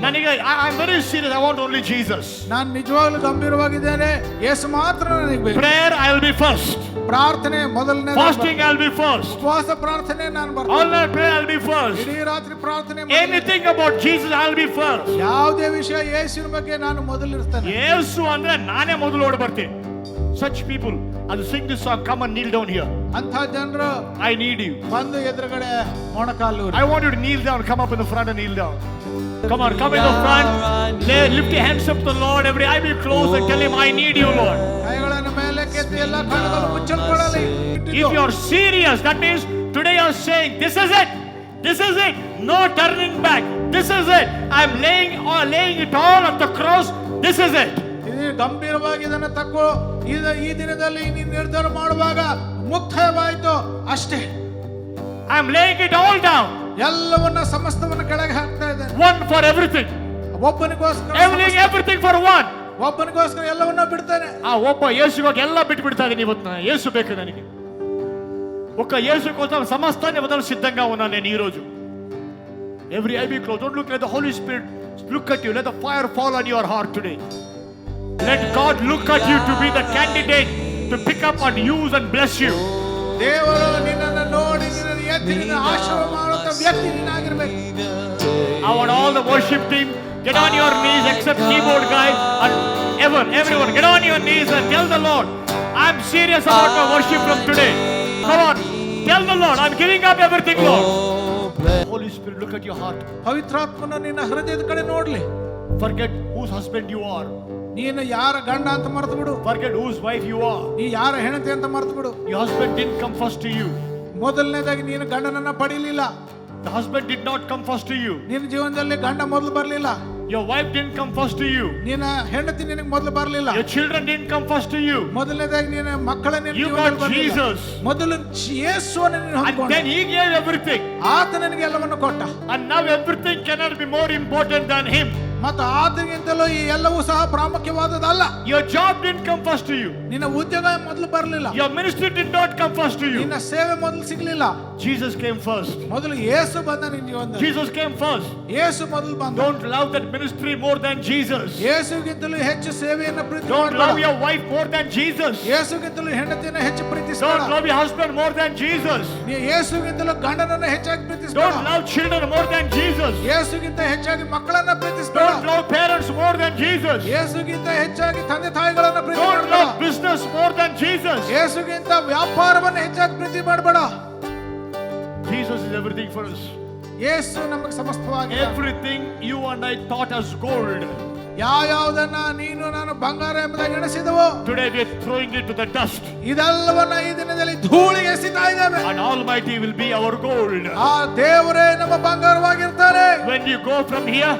I'm very serious. I want only Jesus. ನಾನು ನಿಜವಾಗ್ಲೂ ಗಂಭೀರವಾಗಿದ್ದೇನೆ, ಯೇಸು ಮಾತ್ರ ನನಗೆ ಬೇಕು. Prayer I will be first. ಪ್ರಾರ್ಥನೆ ಮೊದಲನೇ. Fasting I will be first. ಉಪವಾಸ ಪ್ರಾರ್ಥನೆ ನಾನು ಬರ್ತೇನೆ. All night prayer I will be first. ಇಡೀ ರಾತ್ರಿ ಪ್ರಾರ್ಥನೆ. Anything about Jesus I will be first. ಯಾವುದೇ ವಿಷಯ ಯೇಸುವಿನ ಬಗ್ಗೆ ನಾನು ಮೊದಲಿರ್ತೇನೆ. ಯೇಸು ಅಂದ್ರೆ ನಾನೇ ಮೊದಲು ಓಡಿ ಬರ್ತೀನಿ. Such people, I'll sing this song. Come and kneel down here. ಅಂತ ಜನರು I need you. ಬಂದು ಎದುರುಗಡೆ ಮೊಣಕಾಲು. I want you to kneel down. Come up in the front and kneel down. Come on, come in the front. Lift your hands up to the Lord. Every eye be closed and tell him, I need you, Lord. ಕೈಗಳನ್ನು ಮೇಲೆ ಕೆತ್ತಿ ಎಲ್ಲ ಕಣ್ಣುಗಳು ಮುಚ್ಚಲ್ಪಡಲಿ. If you are serious, that means today you are saying, this is it. This is it. No turning back. This is it. I'm laying it all at the cross. This is it. ಗಂಭೀರವಾಗಿ ಇದನ್ನು ತಕ್ಕೋ. ಈ ದಿನದಲ್ಲಿ ನೀನು ನಿರ್ಧಾರ ಮಾಡುವಾಗ ಮುಕ್ತಾಯವಾಯಿತು ಅಷ್ಟೇ. I am laying it all down. ಎಲ್ಲವನ್ನ ಸಮಸ್ತವನ್ನ ಕೆಳಗೆ ಹಾಕ್ತಾ ಇದ್ದೇನೆ. One for everything. ಒಬ್ಬನಿಗೋಸ್ಕರ everything for one. ಒಬ್ಬನಿಗೋಸ್ಕರ ಎಲ್ಲವನ್ನ ಬಿಡ್ತೇನೆ. ಒಬ್ಬ ಯೇಸುಗಾಗಿ ಎಲ್ಲ ಬಿಟ್ಟು ಬಿಡ್ತಾ ಇದ್ದೀನಿ ಇವತ್ತು. ಯೇಸು ಬೇಕು ನನಗೆ. ఒక యేసు కోసం సమస్తాన్ని వదల సిద్ధంగా ఉన్నాను నేను ఈ రోజు. Every eye be closed. Don't look at the Holy Spirit. Look at you. Let the fire fall on your heart today. Let God look at you to be the candidate to pick up and use and bless you. ದೇವರು ನಿನ್ನನ್ನು ನೋಡಿ ನಿನ್ನನ್ನು ಎತ್ತಿ ನಿನ್ನ ಆಶೀರ್ವಾದ ಮಾಡುವಂತ ವ್ಯಕ್ತಿ ನೀನಾಗಿರಬೇಕು. I want all the worship team get on your knees except keyboard guy and everyone get on your knees and tell the Lord, I'm serious about my worship from today. Come on, tell the Lord, I'm giving up everything, Lord. Holy Spirit, look at your heart. ಪವಿತ್ರಾತ್ಮನ ನಿನ್ನ ಹೃದಯದ ಕಡೆ ನೋಡ್ಲಿ. Forget whose husband you are. ನೀನು ಯಾರ ಗಂಡ ಅಂತ ಮರೆತು ಬಿಡು. Forget whose wife you are. ನೀ ಯಾರ ಹೆಂಡತಿ ಅಂತ ಮರೆತು ಬಿಡು. Your husband didn't come first to you. ಮೊದಲನೇದಾಗಿ ನೀನು ಗಂಡನನ್ನ ಪಡೀಲಿಲ್ಲ. The husband did not come first to you. ನಿನ್ನ ಜೀವನದಲ್ಲಿ ಗಂಡ ಮೊದಲು ಬರಲಿಲ್ಲ. Your wife didn't come first to you. ನಿನ್ನ ಹೆಂಡತಿ ನಿನಗೆ ಮೊದಲು ಬರಲಿಲ್ಲ. Your children didn't come first to you. ಮೊದಲನೇದಾಗಿ ನಿನ್ನ ಮಕ್ಕಳ ನಿನ್ನ You ಜೀವನದಲ್ಲಿ got ಬರಲಿಲ್ಲ. Jesus. ಮೊದಲು ಯೇಸುವನ್ನು ನೀನು And ಹೊಂದಿಕೊಂಡೆ. then he gave everything. ಆತ ನಿನಗೆ ಎಲ್ಲವನ್ನು ಕೊಟ್ಟ. And now everything cannot be more important than him. ಮತ್ತು ಆತನಿಗಿಂತಲೂ ಈ ಎಲ್ಲವೂ ಸಹ ಪ್ರಾಮುಖ್ಯವಾದದಲ್ಲ. Your job didn't come first to you. ನಿನ್ನ ಉದ್ಯೋಗ ಮೊದಲು ಬರಲಿಲ್ಲ. Your ministry did not come first to you. ನಿನ್ನ ಸೇವೆ ಮೊದಲು ಸಿಗಲಿಲ್ಲ. Jesus came first. ಮೊದಲು ಯೇಸು ಬಂದ ನಿನ್ನ ಜೀವನದಲ್ಲಿ. Jesus came first. ಯೇಸು ಮೊದಲು ಬಂದ. Don't love that ministry more than Jesus. ಯೇಸುಗಿಂತಲೂ ಹೆಚ್ಚು ಸೇವೆಯನ್ನು ಪ್ರೀತಿ Don't ಮಾಡಬೇಡ. love your wife more than Jesus. ಯೇಸುಗಿಂತಲೂ ಹೆಂಡತಿಯನ್ನು ಹೆಚ್ಚು ಪ್ರೀತಿಸಬೇಡ. Don't love your husband more than Jesus. ನೀ ಯೇಸುಗಿಂತಲೂ ಗಂಡನನ್ನು ಹೆಚ್ಚಾಗಿ ಪ್ರೀತಿಸಬೇಡ. Don't love children more than Jesus. ಯೇಸುಗಿಂತ ಹೆಚ್ಚಾಗಿ ಮಕ್ಕಳನ್ನ ಪ್ರೀತಿಸಬೇಡ. Don't love parents more than Jesus. ಯೇಸುಗಿಂತ ಹೆಚ್ಚಾಗಿ ತಂದೆ ತಾಯಿಗಳನ್ನ ಪ್ರೀತಿ Don't ಮಾಡಬೇಡ. love business more than Jesus. ಯೇಸುಗಿಂತ ವ್ಯಾಪಾರವನ್ನು ಹೆಚ್ಚಾಗಿ ಪ್ರೀತಿ ಮಾಡಬೇಡ. Jesus is everything for us. ಯೇಸು ನಮಗೆ ಸಮಸ್ತವಾಗಿದೆ. Everything you and I thought as gold, ಯಾವ್ಯಾವುದನ್ನ ನೀನು ನಾನು ಬಂಗಾರ ಎಂಬುದಾಗಿ ಎಣಿಸಿದವೋ today we are throwing it to the dust. ಇದೆಲ್ಲವನ್ನ ಈ ದಿನದಲ್ಲಿ ಧೂಳಿಗೆ ಎಸಿತಾ ಇದ್ದೇವೆ. And Almighty will be our gold. ಆ ದೇವರೇ ನಮ್ಮ ಬಂಗಾರವಾಗಿರ್ತಾರೆ. When you go from here,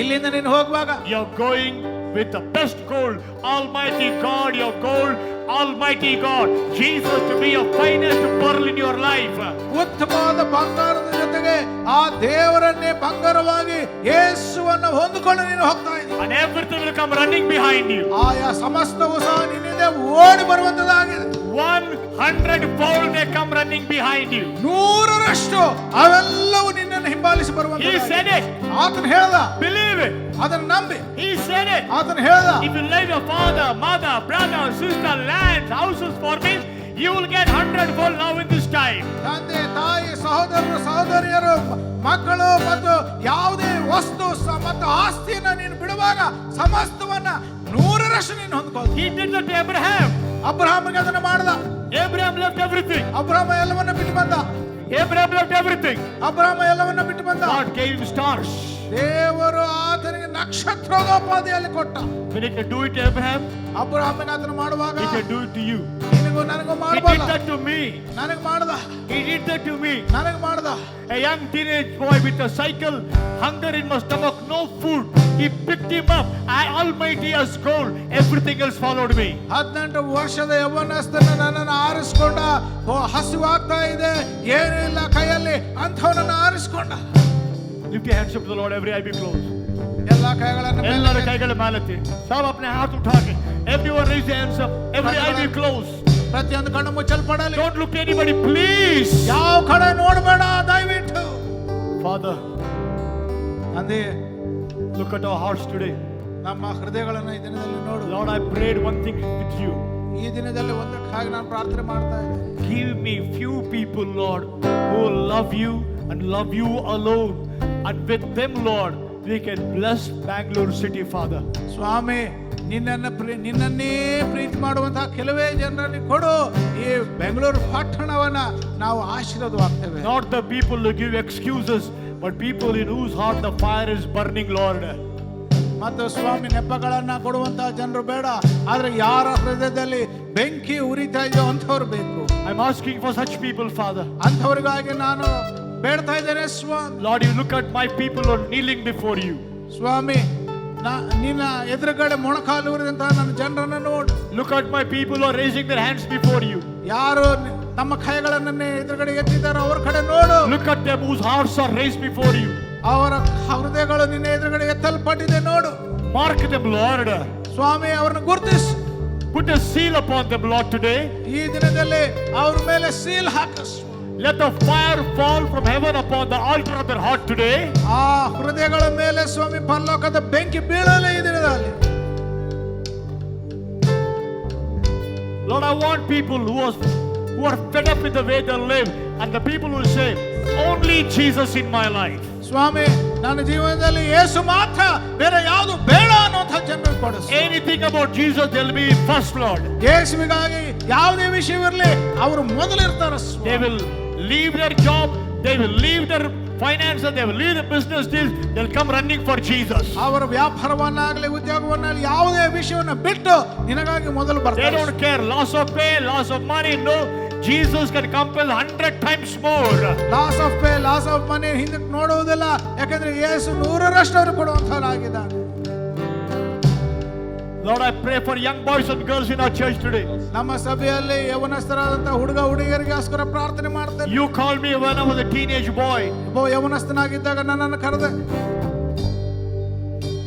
ಇಲ್ಲಿಂದ ನೀನು ಹೋಗುವಾಗ you're going with the best gold. Almighty God, your gold. Almighty God, Jesus to be your finest pearl in your life. ಉತ್ತಮವಾದ ಬಂಗಾರದ ಜೊತೆಗೆ ಆ ದೇವರನ್ನೇ ಬಂಗಾರವಾಗಿ ಯೇಸುವನ್ನು ಹೊಂದಿಕೊಂಡು ನೀನು ಹೋಗ್ತಾ ಇದ್ದೀಯ. And everything will come running behind you. ಆಯಾ ಸಮಸ್ತವೂ ಸಹ ನಿನ್ನಿಂದ ಓಡಿ ಬರುವಂತದಾಗಿದೆ. 100-fold they come running behind you. 100ರಷ್ಟು ಅವೆಲ್ಲವೂ ನಿನ್ನನ್ನು ಹಿಂಬಾಲಿಸಿ ಬರುವಂತದಾಗಿದೆ. He said it. ಆತನು ಹೇಳ್ದ. Believe it. ಅದನ್ನು ನಂಬಿ. He said it. ಆತನು ಹೇಳ್ದ. If you leave your father, mother, brother, sister, lands, houses for me, you will get 100-fold now in this time. ತಂದೆ ತಾಯಿ ಸಹೋದರರು ಸಹೋದರಿಯರು ಮಕ್ಕಳು ಮತ್ತು ಯಾವುದೇ ವಸ್ತು ಮತ್ತು ಆಸ್ತಿಯನ್ನ ನೀನು ಬಿಡುವಾಗ ಸಮಸ್ತವನ್ನ 100ರಷ್ಟು ನೀನು ಹೊಂದ್ಕೊಳ್ಳು. He did that to Abraham. ಅಬ್ರಹಾಮನಿಗೆ ಅದನ್ನ ಮಾಡ್ದ. Abraham left everything. ಅಬ್ರಹಾಮ ಎಲ್ಲವನ್ನ ಬಿಟ್ಟು ಬಂದ. Abraham left everything. ಅಬ್ರಹಾಮ ಎಲ್ಲವನ್ನ ಬಿಟ್ಟು ಬಂದ. God gave him stars. ದೇವರು ಆತನಿಗೆ ನಕ್ಷತ್ರೋಪಾದಿಯಲ್ಲಿ ಕೊಟ್ಟ. When he can do it to Abraham, ಅಬ್ರಹಾಮನಿಗೆ ಅದನ್ನ ಮಾಡುವಾಗ he can do it to you. ನಿನಗೂ ನನಗೂ He ಮಾಡಬಲ್ಲ. did that to me. ನನಗೆ ಮಾಡ್ದ. He did that to me. ನನಗೆ ಮಾಡ್ದ. A young teenage boy with a cycle, hunger in my stomach, no food. He picked him up. Almighty as gold. Everything else followed me. 18 ವರ್ಷದ ಯೌವನಸ್ಥನ ನನ್ನನ್ನು ಆರಿಸಿಕೊಂಡ. ಹಸಿವಾಗ್ತಾ ಇದೆ, ಏನೂ ಇಲ್ಲ ಕೈಯಲ್ಲಿ, ಅಂಥವನನ್ನು ಆರಿಸಿಕೊಂಡ. Lift your hands up to the Lord. Every eye be closed. ಎಲ್ಲ ಕೈಗಳನ್ನು ಎಲ್ಲರ ಕೈಗಳ ಮೇಲೆತ್ತಿ. सब अपने हाथ उठा के. Everyone raise their hands up. Every eye be closed. ಪ್ರತಿಯೊಂದು ಕಣ್ಣು ಮುಚ್ಚಲ್ಪಡಲಿ. Don't look at anybody, please. ಯಾವ ಕಡೆ ನೋಡಬೇಡ ದಯವಿಟ್ಟು. Father, ತಂದೆ, look at our hearts today. ನಮ್ಮ ಹೃದಯಗಳನ್ನು ಈ ದಿನದಲ್ಲಿ ನೋಡು. Lord, I prayed one thing with you. ಈ ದಿನದಲ್ಲಿ ಒಂದಕ್ಕಾಗಿ ನಾನು ಪ್ರಾರ್ಥನೆ ಮಾಡ್ತಾ ಇದ್ದೇನೆ. Give me few people, Lord, who will love you and love you alone. And with them, Lord, we can bless Bangalore city, Father. ಸ್ವಾಮಿ, ನಿನ್ನನ್ನೇ ಪ್ರೀತಿ ಮಾಡುವಂತಹ ಕೆಲವೇ ಜನರನ್ನು ಕೊಡು. ಈ ಬೆಂಗಳೂರು ಪಟ್ಟಣವನ್ನ ನಾವು ಆಶೀರ್ವಾದವಾಗ್ತೇವೆ. Not the people who give excuses, but people in whose heart the fire is burning, Lord. ಮತ್ತು ಸ್ವಾಮಿ, ನೆಪಗಳನ್ನ ಕೊಡುವಂತಹ ಜನರು ಬೇಡ, ಆದ್ರೆ ಯಾರ ಹೃದಯದಲ್ಲಿ ಬೆಂಕಿ ಉರಿತಾ ಇದೆಯೋ ಅಂಥವ್ರು ಬೇಕು. I'm asking for such people, Father. ಅಂಥವ್ರಿಗಾಗಿ ನಾನು ಬೇಡ್ತಾ ಇದ್ದೇನೆ ಸ್ವಾಮಿ. Lord, you look at my people who are kneeling before you. ಸ್ವಾಮಿ, ನಿನ್ನ ಎದುರುಗಡೆ ಮೊಣಕಾಲು ಊರಿದಂತಹ ನನ್ನ ಜನರನ್ನು ನೋಡು. Look at my people who are raising their hands before you. ಯಾರು ತಮ್ಮ ಕೈಗಳನ್ನು ಎದುರುಗಡೆ ಎತ್ತಿದ್ದಾರೋ ಅವ್ರ ಕಡೆ ನೋಡು. Look at them whose hearts are raised before you. ಅವರ ಹೃದಯಗಳು ನಿನ್ನ ಎದುರುಗಡೆ ಎತ್ತಲ್ಪಟ್ಟಿದೆ ನೋಡು. Mark them, Lord. ಸ್ವಾಮಿ, ಅವರನ್ನು ಗುರುತಿಸು. Put a seal upon them, Lord, today. ಈ ದಿನದಲ್ಲಿ ಅವ್ರ ಮೇಲೆ ಸೀಲ್ ಹಾಕು. Let the fire fall from heaven upon the altar of their heart today. ಆ ಹೃದಯಗಳ ಮೇಲೆ ಸ್ವಾಮಿ ಪರಲೋಕದ ಬೆಂಕಿ ಬೀಳಲಿ ಈ ದಿನದಲ್ಲಿ. Lord, I want people who are fed up with the way they live, and the people who say, only Jesus in my life. ಸ್ವಾಮಿ, ನನ್ನ ಜೀವನದಲ್ಲಿ ಯೇಸು ಮಾತ್ರ, ಬೇರೆ ಯಾವುದು ಬೇಡ ಅನ್ನುವಂಥ ಜನರಿಗೆ ಕೊಡಿಸು. Anything about Jesus, they'll be first, Lord. ಯೇಸುವಿಗಾಗಿ ಯಾವುದೇ ವಿಷಯವಿರಲಿ ಅವರು ಮೊದಲಿರ್ತಾರೆ. They will leave their job, they will leave their finances, they will leave the business deals, they'll come running for Jesus. ಅವರ ವ್ಯಾಪಾರವನ್ನಾಗಲಿ ಉದ್ಯೋಗವನ್ನಾಗಲಿ ಯಾವುದೇ ವಿಷಯವನ್ನು ಬಿಟ್ಟು ನಿನಗಾಗಿ ಮೊದಲು They ಬರ್ತಾರೆ. don't care loss of pay, loss of money. No, Jesus can compel 100 times more. Loss of pay, loss of money ಹಿಂದಕ್ಕೆ ನೋಡುವುದಿಲ್ಲ, ಯಾಕಂದ್ರೆ ಯೇಸು 100ರಷ್ಟು ಅವರು ಕೊಡುವಂತವರಾಗಿದ್ದಾನೆ. Lord, I pray for young boys and girls in our church today. ನಮ್ಮ ಸಭೆಯಲ್ಲಿ ಯೌವನಸ್ಥರಾದಂತ ಹುಡುಗ ಹುಡುಗಿಯರಿಗೋಸ್ಕರ ಪ್ರಾರ್ಥನೆ ಮಾಡ್ತೇನೆ. You called me when I was a teenage boy. ಒಬ್ಬ ಯೌವನಸ್ಥನಾಗಿದ್ದಾಗ ನನ್ನನ್ನು ಕರೆದೆ.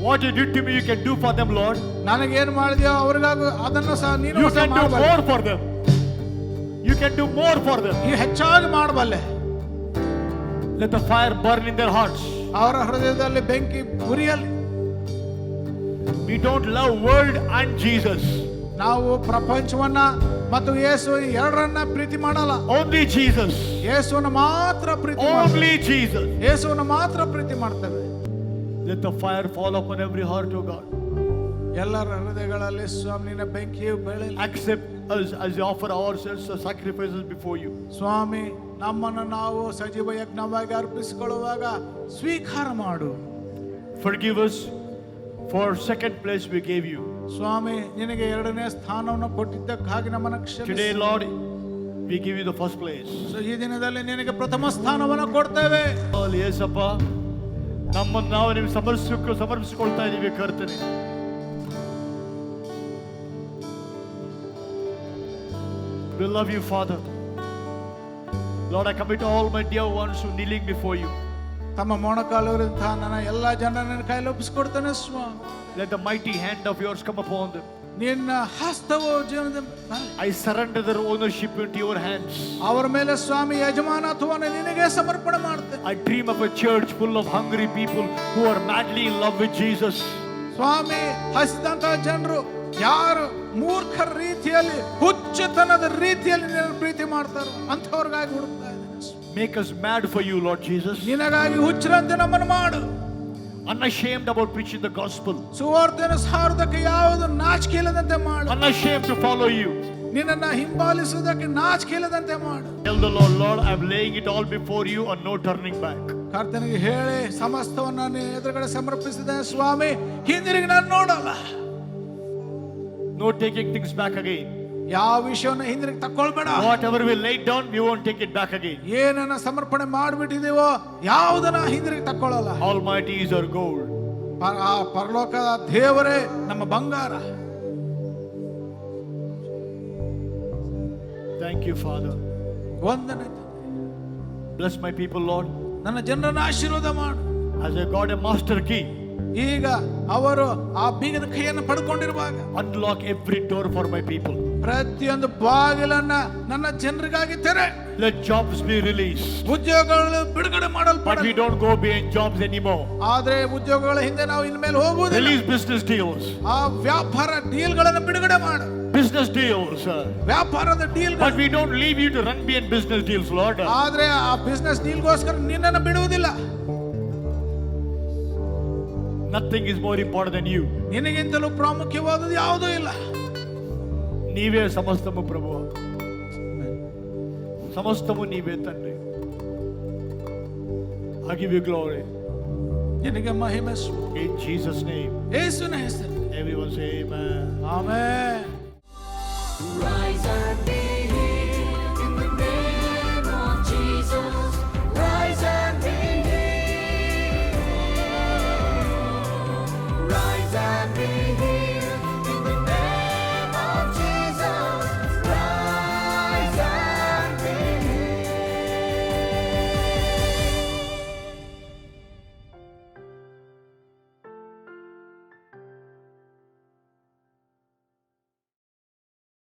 What you did to me, you can do for them, Lord. ನನಗೇನು ಮಾಡಿದ್ಯೋ ಅವ್ರಿಗಾಗೂ ಅದನ್ನು ಸಹ ನೀನು You can do ಮಾಡಬಲ್ಲೆ. more for them. You can do more for them. ನೀ ಹೆಚ್ಚಾಗಿ ಮಾಡಬಲ್ಲೆ. Let the fire burn in their hearts. ಅವರ ಹೃದಯದಲ್ಲಿ ಬೆಂಕಿ ಉರಿಯಲಿ. We don't love world and Jesus. ನಾವು ಪ್ರಪಂಚವನ್ನ ಮತ್ತು ಯೇಸು ಎರಡರನ್ನ ಪ್ರೀತಿ ಮಾಡಲ್ಲ. Only Jesus. ಯೇಸುವನ್ನ ಮಾತ್ರ ಪ್ರೀತಿ ಮಾಡ್ತೇವೆ. Only Jesus. ಯೇಸುವನ್ನ ಮಾತ್ರ ಪ್ರೀತಿ ಮಾಡ್ತೇವೆ. Let the fire fall upon every heart, O God. ಎಲ್ಲರ ಹೃದಯಗಳಲ್ಲಿ ಸ್ವಾಮಿ ನಿನ್ನ ಬೆಂಕಿಯು ಬೆಳಲಿ. Accept us as we offer ourselves as sacrifices before you. ಸ್ವಾಮಿ, ನಮ್ಮನ್ನು ನಾವು ಸಜೀವ ಯಜ್ಞವಾಗಿ ಅರ್ಪಿಸಿಕೊಳ್ಳುವಾಗ ಸ್ವೀಕಾರ ಮಾಡು. Forgive us for second place we gave you. ಸ್ವಾಮಿ, ನಿನಗೆ ಎರಡನೇ ಸ್ಥಾನವನ್ನು ಕೊಟ್ಟಿದ್ದಕ್ಕಾಗಿ ನಮ್ಮನ್ನು ಕ್ಷಮಿಸು. Today, Lord, we give you the first place. ಈ ದಿನದಲ್ಲಿ ನಿನಗೆ ಪ್ರಥಮ ಸ್ಥಾನವನ್ನು ಕೊಡ್ತೇವೆ. ಯೇಸಪ್ಪ, ನಮ್ಮನ್ನು ನಾವು ನಿಮಗೆ ಸಮರ್ಪಿಸಿಕೊಳ್ತಾ ಇದ್ದೀವಿ ಕರ್ತನೆ. We love you, Father. Lord, I commit all my dear ones who kneeling before you. ತಮ್ಮ ಮೊಣಕಾಲುವರಂತಹ ನನ್ನ ಎಲ್ಲ ಜನರನ್ನು ಕೈಲಿ ಒಪ್ಪಿಸಿಕೊಡ್ತೇನೆ ಸ್ವಾಮಿ. Let the mighty hand of yours come upon them. ನಿನ್ನ ಹಸ್ತವು ಜೀವನದ I surrender their ownership into your hands. ಅವರ ಮೇಲೆ ಸ್ವಾಮಿ ಯಜಮಾನತ್ವವನ್ನು ನಿನಗೆ ಸಮರ್ಪಣೆ ಮಾಡ್ತೇನೆ. I dream of a church full of hungry people who are madly in love with Jesus. ಸ್ವಾಮಿ, ಹಸಿದಂತಹ ಜನರು ಯಾರು ಮೂರ್ಖರ ರೀತಿಯಲ್ಲಿ ಹುಚ್ಚತನದ ರೀತಿಯಲ್ಲಿ ನಿನ್ನ ಪ್ರೀತಿ ಮಾಡ್ತಾರೋ ಅಂಥವ್ರಿಗಾಗಿ ಹುಡುಕ್ತಾ ಇದ್ದೇನೆ. Make us mad for you, Lord Jesus. ನಿನಗಾಗಿ ಹುಚ್ಚರಂತೆ ನಮ್ಮನ್ನು ಮಾಡು. Unashamed about preaching the gospel. ಸುವಾರ್ತೆಯನ್ನು ಸಾರುವುದಕ್ಕೆ ಯಾವುದು ನಾಚಿಕೆ ಇಲ್ಲದಂತೆ ಮಾಡು. Unashamed to follow you. ನಿನ್ನನ್ನು ಹಿಂಬಾಲಿಸುವುದಕ್ಕೆ ನಾಚಿಕೆ ಇಲ್ಲದಂತೆ ಮಾಡು. Tell the Lord, Lord, I'm laying it all before you and no turning back. ಕರ್ತನಿಗೆ ಹೇಳಿ ಸಮಸ್ತವನ್ನು ನಾನು ಎದುರುಗಡೆ ಸಮರ್ಪಿಸಿದೆ ಸ್ವಾಮಿ, ಹಿಂದಿರುಗಿ ನಾನು ನೋಡಲ್ಲ. No taking things back again. ಯಾವ ವಿಷಯವನ್ನು ಹಿಂದಿರುಗಿ ತಕ್ಕೊಳ್ಬೇಡ. Whatever we laid down, we won't take it back again. ಏನನ್ನ ಸಮರ್ಪಣೆ ಮಾಡಿಬಿಟ್ಟಿದೀವೋ ಯಾವುದನ್ನ ಹಿಂದಿರುಗಿ ತಕ್ಕೊಳ್ಳಲ್ಲ. Almighty is our gold. ಆ ಪರಲೋಕದ ದೇವರೇ ನಮ್ಮ ಬಂಗಾರ. Thank you, Father. ವಂದನೆ. Bless my people, Lord. ನನ್ನ ಜನರನ್ನು ಆಶೀರ್ವಾದ ಮಾಡು. As I got a master key, ಈಗ ಅವರು ಆ ಬೀಗದ ಕೈಯನ್ನು ಪಡ್ಕೊಂಡಿರುವಾಗ unlock every door for my people. ಪ್ರತಿಯೊಂದು ಬಾಗಿಲನ್ನ ನನ್ನ ಜನರಿಗಾಗಿ ತೆರೆ. Let jobs be released. ಉದ್ಯೋಗಗಳು ಬಿಡುಗಡೆ But ಮಾಡಲ್ಪಡಲಿ. we don't go behind jobs anymore. ಆದ್ರೆ ಉದ್ಯೋಗಗಳ ಹಿಂದೆ ನಾವು ಇನ್ಮೇಲೆ ಹೋಗುವುದಿಲ್ಲ. Release business deals. ಆ ವ್ಯಾಪಾರ ಡೀಲ್ಗಳನ್ನು ಬಿಡುಗಡೆ ಮಾಡು. Business deals. ವ್ಯಾಪಾರದ deal. But we don't leave you to run behind business deals, Lord. ಆದ್ರೆ ಆ ಬಿಸ್ನೆಸ್ ಡೀಲ್ಗೋಸ್ಕರ ನಿನ್ನನ್ನು ಬಿಡುವುದಿಲ್ಲ. Nothing is more important than you. ನಿನಗಿಂತಲೂ ಪ್ರಾಮುಖ್ಯವಾದದ್ದು ಯಾವುದೂ ಇಲ್ಲ. ನೀವೇ ಸಮಸ್ತಮು ಪ್ರಭು. ಸಮಸ್ತಮು ನೀವೇ ತಂದೆ. I give you glory. ನಿನಗೆ ಮಹಿಮೆ. In Jesus' name. ಯೇಸುವಿನ ಹೆಸರಿನಲ್ಲಿ Everyone say amen. Amen. Rise and